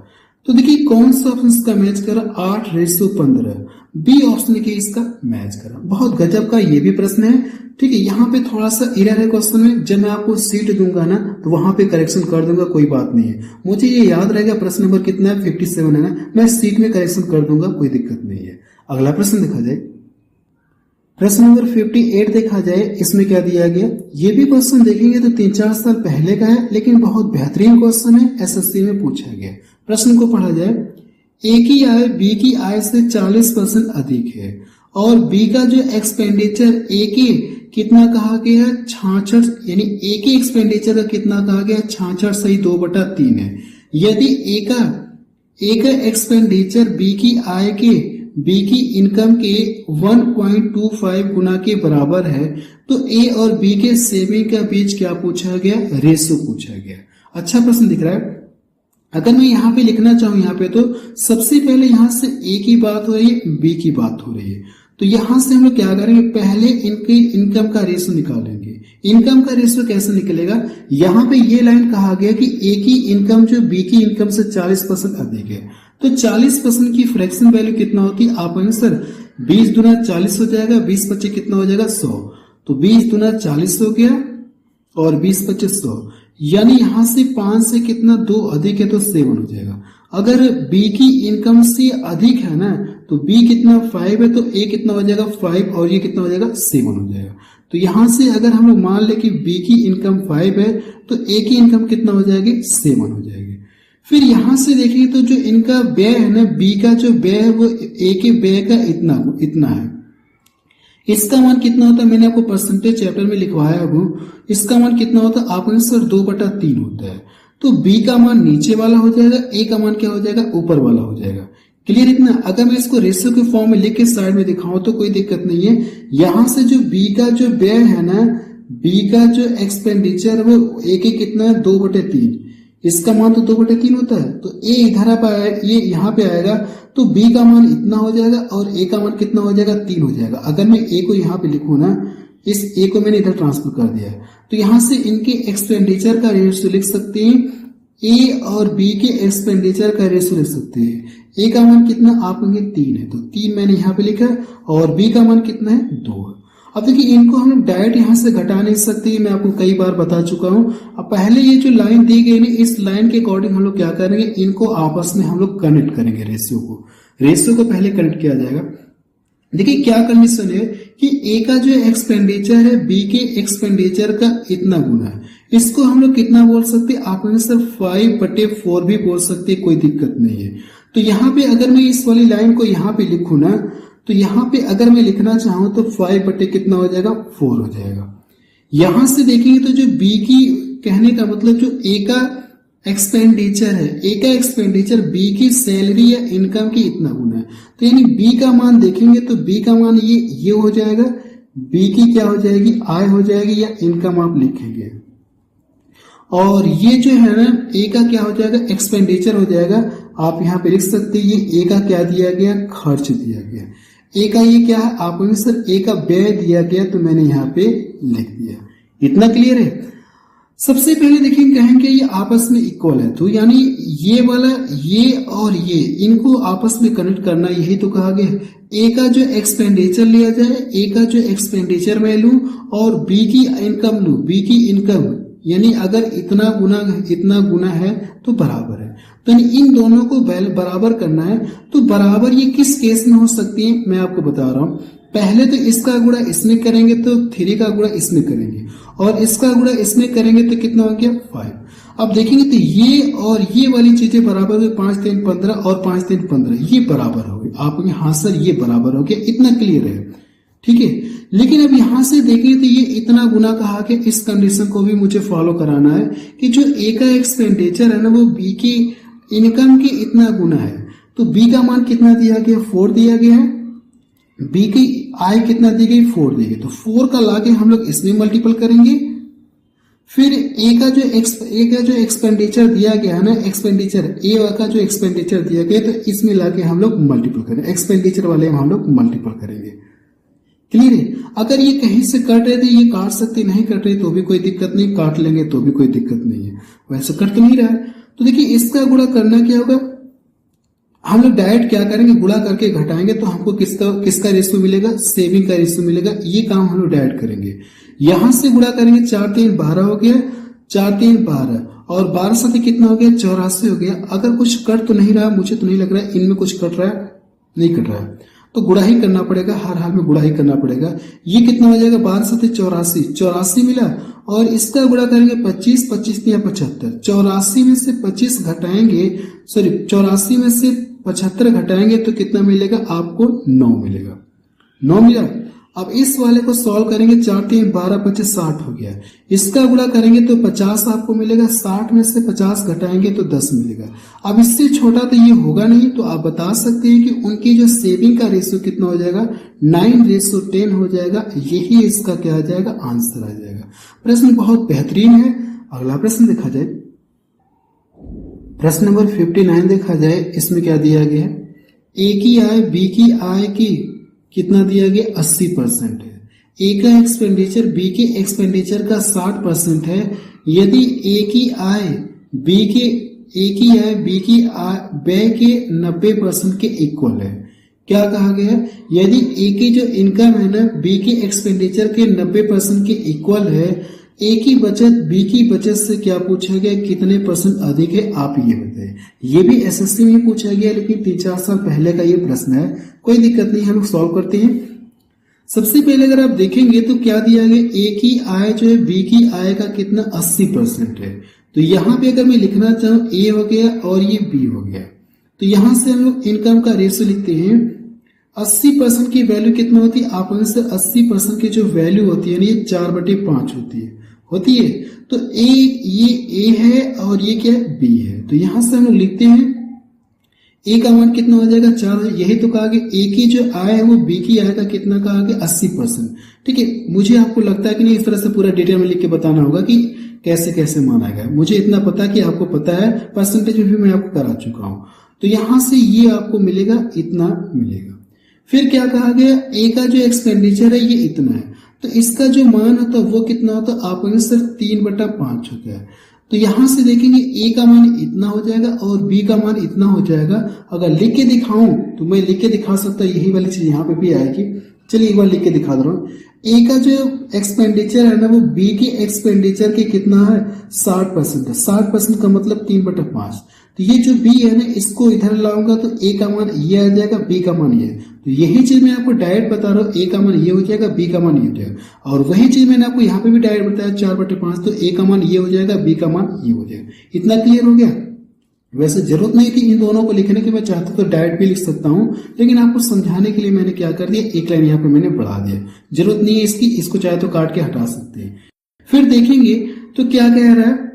तो देखिए कौन सा ऑप्शन इसका मैच कर रहा है, 8:15। बी ऑप्शन लिखिए इसका मैच करा। बहुत गजब का ये भी प्रश्न है। ठीक है, यहाँ पे थोड़ा सा एरर है क्वेश्चन में। जब मैं आपको सीट दूंगा ना तो वहां पे करेक्शन कर दूंगा, कोई बात नहीं है। मुझे ये याद रहेगा प्रश्न नंबर कितना है, 57 है ना, मैं सीट में करेक्शन कर दूंगा, कोई दिक्कत नहीं है। अगला प्रश्न देखा जाए, प्रश्न नंबर 58 देखा जाए, इसमें क्या दिया गया। ये भी क्वेश्चन देखेंगे तो 3-4 साल पहले का है, लेकिन बहुत बेहतरीन क्वेश्चन है, एसएससी में पूछा गया। प्रश्न को पढ़ा जाए, ए की आय बी की आय से 40% अधिक है और बी का जो एक्सपेंडिचर ए के कितना कहा गया, 66, यानी ए के एक्सपेंडिचर का कितना कहा गया, 66/2/3 है। यदि ए का एक्सपेंडिचर बी की आय के, बी की इनकम के 1.25 गुना के बराबर है, तो ए और बी के सेविंग का बीच क्या पूछा गया, रेशियो पूछा गया। अच्छा प्रश्न दिख रहा है। अगर मैं यहाँ पे लिखना चाहूं, यहाँ पे तो सबसे पहले यहाँ से ए की बात हो रही है, बी की बात हो रही है, तो यहां से हम लोग क्या करेंगे, पहले इनके इनकम का रेशियो निकालेंगे। इनकम का रेशियो कैसे निकलेगा, यहाँ पे ये लाइन कहा गया कि ए की इनकम जो बी की इनकम से 40% अधिक है, तो 40% की फ्रैक्शन वैल्यू कितना होती है, आप आंसर 20 दूना 40 हो जाएगा, 20-25 कितना हो जाएगा, 100। तो 20 दूना 40 हो गया और 20-25 100, यानी यहां से 5 से कितना 2 अधिक है तो 7 हो जाएगा। अगर बी की इनकम से अधिक है ना, तो बी कितना 5 है, तो ए कितना हो जाएगा 5 और ये कितना हो जाएगा 7 हो जाएगा। तो यहां से अगर हम लोग मान ले कि बी की इनकम 5 है, तो ए की इनकम कितना हो जाएगी, 7 हो जाएगी। फिर यहां से देखिए तो जो इनका व्यय है ना, बी का जो व्यय है वो ए के व्यय का इतना है। इसका मान कितना होता है, मैंने आपको परसेंटेज चैप्टर में लिखवाया हूं। इसका मान कितना होता है, आप आंसर 2/3 होता है। तो बी का मान नीचे वाला हो जाएगा, ए का मान क्या हो जाएगा, ऊपर वाला हो जाएगा। क्लियर इतना। अगर मैं इसको रेशियो के फॉर्म में लिख के साइड में दिखाऊं तो कोई दिक्कत नहीं है। यहां से जो बी का जो व्यय है ना, बी का जो एक्सपेंडिचर वो ए के कितना है, 2/3, इसका मान तो 2/3 होता है। तो ए इधर आप ये यहाँ पे आएगा, तो बी का मान इतना हो जाएगा और ए का मान कितना हो जाएगा, 3 हो जाएगा। अगर मैं ए को यहाँ पे लिखूं ना, इस ए को मैंने इधर ट्रांसफर कर दिया है, तो यहां से इनके एक्सपेंडिचर का रेशियो लिख सकते हैं, ए और बी के एक्सपेंडिचर का रेशियो लिख सकते हैं। ए का मान कितना, आप कहेंगे 3 है, तो 3 मैंने यहाँ पे लिखा, और बी का मान कितना है, 2 है। अब देखिए इनको हम लोग डायरेक्ट यहाँ से घटा नहीं सकते, मैं आपको कई बार बता चुका हूँ। अब पहले ये जो लाइन दी गई ना, इस लाइन के अकॉर्डिंग हम लोग क्या करेंगे, इनको आपस में हम लोग कनेक्ट करेंगे। रेशियो को पहले कनेक्ट किया जाएगा। देखिए क्या कंडीशन है कि ए का जो एक्सपेंडिचर है बी के एक्सपेंडिचर का इतना गुना है। इसको हम लोग कितना बोल सकते हैं, आप सिर्फ 5/4 भी बोल सकते हैं, कोई दिक्कत नहीं है। तो यहाँ पे अगर मैं इस वाली लाइन को यहाँ पे लिखूं ना, तो यहाँ पे अगर मैं लिखना चाहूं तो 5 कितना हो जाएगा, 4 हो जाएगा। यहां से देखेंगे तो जो बी की, कहने का मतलब जो ए का एक्सपेंडिचर है, ए का एक्सपेंडिचर बी की सैलरी या इनकम की इतना गुना है। तो यानी बी का मान देखेंगे तो बी का मान ये हो जाएगा, बी की क्या हो जाएगी, आय हो जाएगी या इनकम आप लिखेंगे। और ये जो है ना, ए का क्या हो जाएगा, एक्सपेंडिचर हो जाएगा। आप यहाँ पे लिख सकते हैं, ये ए का क्या दिया गया, खर्च दिया गया। ए का ये क्या है, आप सर ए का व्यय दिया गया, तो मैंने यहाँ पे लिख दिया। इतना क्लियर है। सबसे पहले देखिए कहेंगे ये आपस में इक्वल है, तो यानी ये वाला, ये और ये, इनको आपस में कनेक्ट करना, यही तो कहा गया। ए का जो एक्सपेंडिचर लिया जाए, ए का जो एक्सपेंडिचर मैं लूं और बी की इनकम लूं, बी की इनकम, यानी अगर इतना गुना है तो बराबर है। तो इन दोनों को बराबर करना है। तो बराबर ये किस केस में हो सकती है, मैं आपको बता रहा हूं। पहले तो इसका गुणा इसमें करेंगे तो 3 का गुणा इसमें करेंगे, और इसका गुणा इसमें करेंगे तो कितना हो गया, 5। अब देखेंगे तो ये और ये वाली चीजें बराबर हुई, 5 3 15 और 5 3 15, ये बराबर हो गए। आप हाँ सर ये बराबर हो गया, इतना क्लियर है, ठीक है। लेकिन अब यहां से देखेंगे तो ये इतना गुना कहा कि इस कंडीशन को भी मुझे फॉलो कराना है कि जो ए का एक्सपेंडिचर है ना, वो बी की इनकम के इतना गुना है। तो बी का मान कितना दिया गया, 4 दिया गया है। बी की आय कितना दी गई, 4 दी गई। तो 4 का लाके हम लोग इसमें मल्टीपल करेंगे। फिर ए का जो एक्सपेंडिचर दिया गया है ना, एक्सपेंडिचर ए का जो एक्सपेंडिचर दिया गया, तो इसमें लाके हम लोग मल्टीपल करेंगे, एक्सपेंडिचर वाले हम लोग मल्टीपल करेंगे। क्लियर है। अगर ये कहीं से कट रहे थे, ये काट सकते, नहीं कट रहे तो भी कोई दिक्कत नहीं, काट लेंगे तो भी कोई दिक्कत नहीं है। वैसे कट तो नहीं रहा है। तो देखिए इसका गुणा करना क्या होगा, हम लोग डायरेक्ट क्या करेंगे, गुणा करके घटाएंगे तो हमको किसका रेशियो मिलेगा, सेविंग का रेशियो मिलेगा। ये काम हम लोग डायरेक्ट करेंगे। यहां से गुणा करेंगे, 4 3 12 हो गया, 4 3 12 और 12 साथ कितना हो गया, 84 हो गया। अगर कुछ कट तो नहीं रहा, मुझे तो नहीं लग रहा है इनमें कुछ कट रहा है, नहीं कट रहा है, तो गुणा ही करना पड़ेगा, हर हाल में गुणा ही करना पड़ेगा। ये कितना हो जाएगा, 12 साथ 84, 84 मिला और इसका गुणा करेंगे 25, 25 या 75, 84 में से 25 घटाएंगे, सॉरी 84 में से 75 घटाएंगे तो कितना मिलेगा आपको, 9 मिलेगा, 9 मिला। अब इस वाले को सॉल्व करेंगे, 4 3 12 25 60 हो गया। इसका गुणा करेंगे तो 50 आपको मिलेगा, 60 में से 50 घटाएंगे तो 10 मिलेगा। अब इससे छोटा तो ये होगा नहीं, तो आप बता सकते हैं कि उनकी जो सेविंग का रेशियो कितना हो जाएगा, 9:10 हो जाएगा। यही इसका क्या आ जाएगा, आंसर आ जाएगा। प्रश्न बहुत बेहतरीन है। अगला प्रश्न देखा जाए, प्रश्न नंबर 59 देखा जाए। इसमें क्या दिया गया है, ए की आय बी की आय की कितना दिया गया, 80% है। ए का एक्सपेंडिचर बी के एक्सपेंडिचर का 60% है। यदि ए की आय बी की व्यय के 90% के इक्वल है। क्या कहा गया है, यदि ए की जो इनकम है ना बी के एक्सपेंडिचर के 90% के इक्वल है, ए की बचत बी की बचत से क्या पूछा गया, कितने % अधिक है, आप ये बताइए। ये भी एसएससी में पूछा गया, लेकिन 3-4 साल पहले का ये प्रश्न है, कोई दिक्कत नहीं, हम लोग सॉल्व करते हैं। सबसे पहले अगर आप देखेंगे तो क्या दिया गया, ए की आय जो है बी की आय का कितना, 80% है। तो यहां पे अगर मैं लिखना चाहूं, ए हो गया और ये बी हो गया, तो यहां से हम लोग इनकम का रेशियो लिखते हैं। 80% की वैल्यू कितना होती है, आप से 80% की जो वैल्यू होती है ना, ये 4/5 होती है। तो ये ए है और ये क्या है, बी है। तो यहां से हम लोग लिखते हैं ए का मान कितना हो जाएगा, 4 है। यही तो कहा कि ए की जो आय है वो बी की आय का कितना कहा गया, 80%। ठीक है, मुझे आपको लगता है कि नहीं इस तरह से पूरा डिटेल में लिख के बताना होगा कि कैसे कैसे माना गया। मुझे इतना पता कि आपको पता है, परसेंटेज में भी मैं आपको करा चुका हूं। तो यहां से ये आपको मिलेगा, इतना मिलेगा। फिर क्या कहा गया, ए का जो एक्सपेंडिचर है ये इतना है, तो इसका जो मान होता है वो कितना होता है, आपको सिर्फ 3/5 होता है। तो यहां से देखेंगे ए का मान इतना हो जाएगा और बी का मान इतना हो जाएगा। अगर लिख के दिखाऊं तो मैं लिख के दिखा सकता हूं, यही वाली चीज यहाँ पे भी आएगी। चलिए एक बार लिख के दिखा दे रहा हूं। ए का जो एक्सपेंडिचर है ना वो बी के एक्सपेंडिचर के कितना है, 60% है। 60% का मतलब 3/5। तो ये जो बी है ना इसको इधर लाऊंगा तो ए का मान ये आ जाएगा, बी का मान ये। तो यही चीज मैं आपको डायरेक्ट बता रहा हूँ, ए का मान ये हो जाएगा, बी का मान ये हो जाएगा। और वही चीज मैंने आपको यहाँ पे भी डायरेक्ट बताया, 4/5। तो ए का मान ये हो जाएगा, बी का मान ये हो जाएगा। इतना क्लियर हो गया। वैसे जरूरत नहीं थी इन दोनों को लिखने की, मैं चाहता तो डायरेक्ट भी लिख सकता हूं, लेकिन आपको समझाने के लिए मैंने क्या कर दिया, एक लाइन यहाँ पे मैंने बढ़ा दिया। जरूरत नहीं है इसकी, इसको चाहे तो काट के हटा सकते हैं। फिर देखेंगे तो क्या कह रहा है,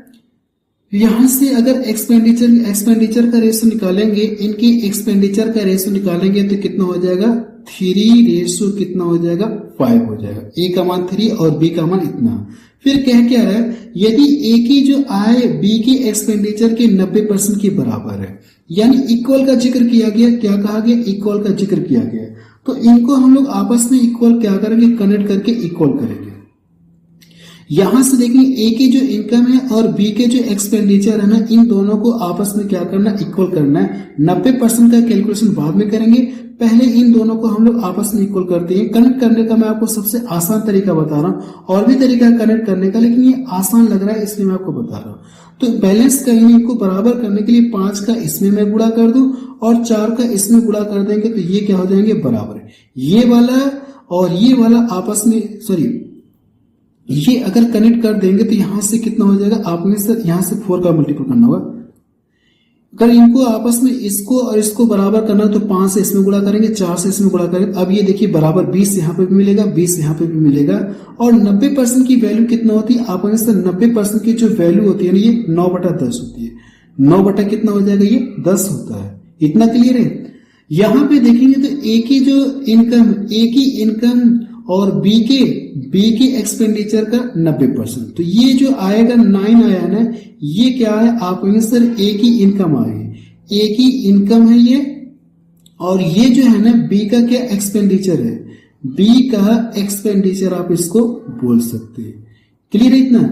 यहां से अगर एक्सपेंडिचर का रेशो निकालेंगे, इनकी एक्सपेंडिचर का रेशो निकालेंगे तो कितना हो जाएगा, 3 कितना हो जाएगा, 5 हो जाएगा। ए का मान 3 और बी का मान इतना। फिर कह क्या रहा है, यदि ए की जो आय बी की एक्सपेंडिचर के 90% के बराबर है, यानी इक्वल का जिक्र किया गया। क्या कहा गया, इक्वल का जिक्र किया गया। तो इनको हम लोग आपस में इक्वल क्या करेंगे, कनेक्ट करके इक्वल करेंगे। यहां से देखेंगे ए की जो इनकम है और बी के जो एक्सपेंडिचर है ना, इन दोनों को आपस में क्या करना, इक्वल करना है। 90% का कैलकुलेशन बाद में करेंगे, पहले इन दोनों को हम लोग आपस में इक्वल करते हैं। कनेक्ट करने का मैं आपको सबसे आसान तरीका बता रहा हूं, और भी तरीका है कनेक्ट करने का, लेकिन ये आसान लग रहा है इसलिए मैं आपको बता रहा हूं। तो बैलेंस करेंगे, इनको बराबर करने के लिए 5 का इसमें मैं गुणा कर दूं और 4 का इसमें गुणा कर देंगे तो ये क्या हो जाएंगे, बराबर। ये वाला और ये वाला आपस में, सॉरी ये अगर कनेक्ट कर देंगे तो यहां से कितना हो जाएगा, आपने सर यहां से 4 का मल्टीपल करना होगा। अगर इनको आपस में इसको और इसको बराबर करना तो 5 से इसमें गुणा करेंगे, 4 से इसमें गुणा करेंगे। अब ये देखिए बराबर 20 यहाँ पे भी मिलेगा, 20 यहाँ पे भी मिलेगा। और 90% की वैल्यू कितना होती है, आपने सर 90% की जो वैल्यू होती है ना, ये 9/10 होती है। 9 कितना हो जाएगा, ये 10 होता है। इतना क्लियर है। यहां पे देखेंगे तो ए की जो इनकम, ए की इनकम और बी के एक्सपेंडिचर का 90%। तो ये जो आएगा 9 आया ना, ये क्या है, आप सर ए की इनकम आएगी। ए की इनकम है ये, और ये जो है ना बी का क्या एक्सपेंडिचर है, बी का एक्सपेंडिचर आप इसको बोल सकते हैं। क्लियर है इतना।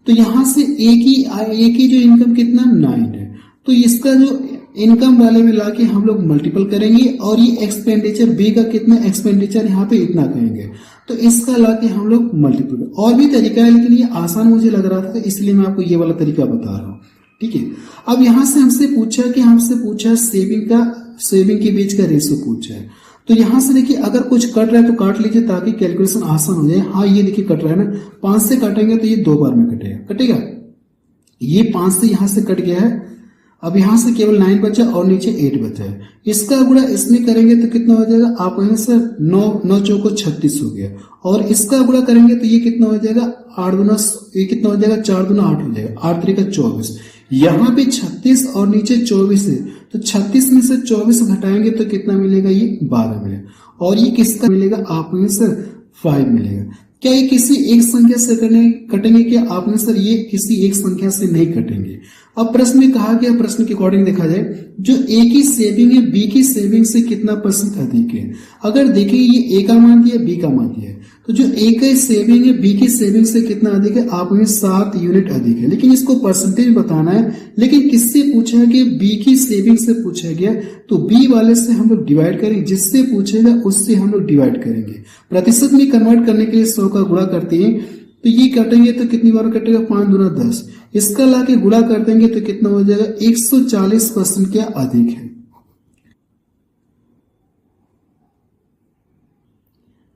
तो यहां से ए की जो इनकम कितना 9 है, तो इसका जो इनकम वाले में लाके हम लोग मल्टीपल करेंगे और ये एक्सपेंडिचर बी का कितना एक्सपेंडिचर यहाँ पे इतना कहेंगे, तो इसका लाके हम लोग मल्टीपल। और भी तरीका है लेकिन ये आसान मुझे लग रहा था इसलिए मैं आपको ये वाला तरीका बता रहा हूँ, ठीक है। अब यहाँ से हमसे पूछा सेविंग के बीच का रेशियो पूछा है। तो यहां से देखिए अगर कुछ कट रहा है तो काट लीजिए ताकि कैलकुलेशन आसान हो जाए। हाँ ये देखिए कट रहा है ना, 5 से काटेंगे तो ये 2 बार में कटेगा। ये 5 से यहां से कट गया है, अब यहां से केवल 9 बचा और नीचे 8 बचा है। इसका गुणा इसमें करेंगे तो कितना हो जाएगा, आप कहेंगे सर 9 चौको 36 हो गया। और इसका गुणा करेंगे तो ये कितना हो जाएगा, 8 दूना ये कितना हो जाएगा, 4 दूना 8 हो जाएगा, 8 3 का 24। यहाँ पे 36 और नीचे 24 है तो 36 में से 24 घटाएंगे तो कितना मिलेगा, ये 12 मिलेगा। और ये किसका मिलेगा, आपने सर 5 मिलेगा। क्या ये किसी एक संख्या से कटेंगे क्या, आपने सर ये किसी एक संख्या से नहीं कटेंगे। अब प्रश्न में कहा गया, प्रश्न के अकॉर्डिंग देखा जाए जो ए की सेविंग है बी की सेविंग से कितना % अधिक है। अगर देखें ये ए का मान दिया बी का मान दिया है तो जो ए की सेविंग है बी की सेविंग से कितना अधिक है, आप में 7 यूनिट अधिक है। लेकिन इसको परसेंटेज बताना है, लेकिन किससे पूछा है कि बी की सेविंग से पूछा गया तो बी वाले से हम लोग डिवाइड करेंगे, जिससे पूछेगा उससे हम लोग डिवाइड करेंगे। प्रतिशत में कन्वर्ट करने के लिए 100 का गुणा करते हैं तो ये कटेंगे तो कितनी बार कटेगा, 5 दूना 10। इसका लाके गुणा कर देंगे तो कितना हो जाएगा, 140% क्या अधिक है।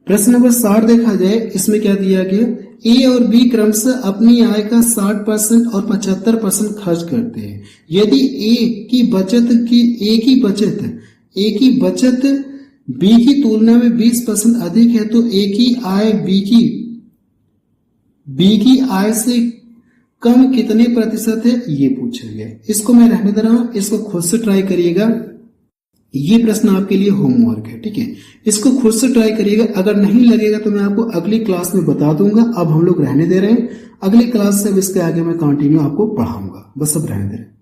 प्रश्न नंबर 60 देखा जाए, इसमें क्या दिया गया, ए और बी क्रमशः अपनी आय का 60% और 75% खर्च करते हैं। यदि ए की बचत बी की तुलना में 20% अधिक है तो ए की आय बी की आय से कम कितने प्रतिशत है, ये पूछा गया। इसको मैं रहने दे रहा हूं, इसको खुद से ट्राई करिएगा। ये प्रश्न आपके लिए होमवर्क है, ठीक है। इसको खुद से ट्राई करिएगा, अगर नहीं लगेगा तो मैं आपको अगली क्लास में बता दूंगा। अब हम लोग रहने दे रहे हैं, अगली क्लास से अब इसके आगे मैं कंटिन्यू आपको पढ़ाऊंगा, बस अब रहने दे रहे हैं।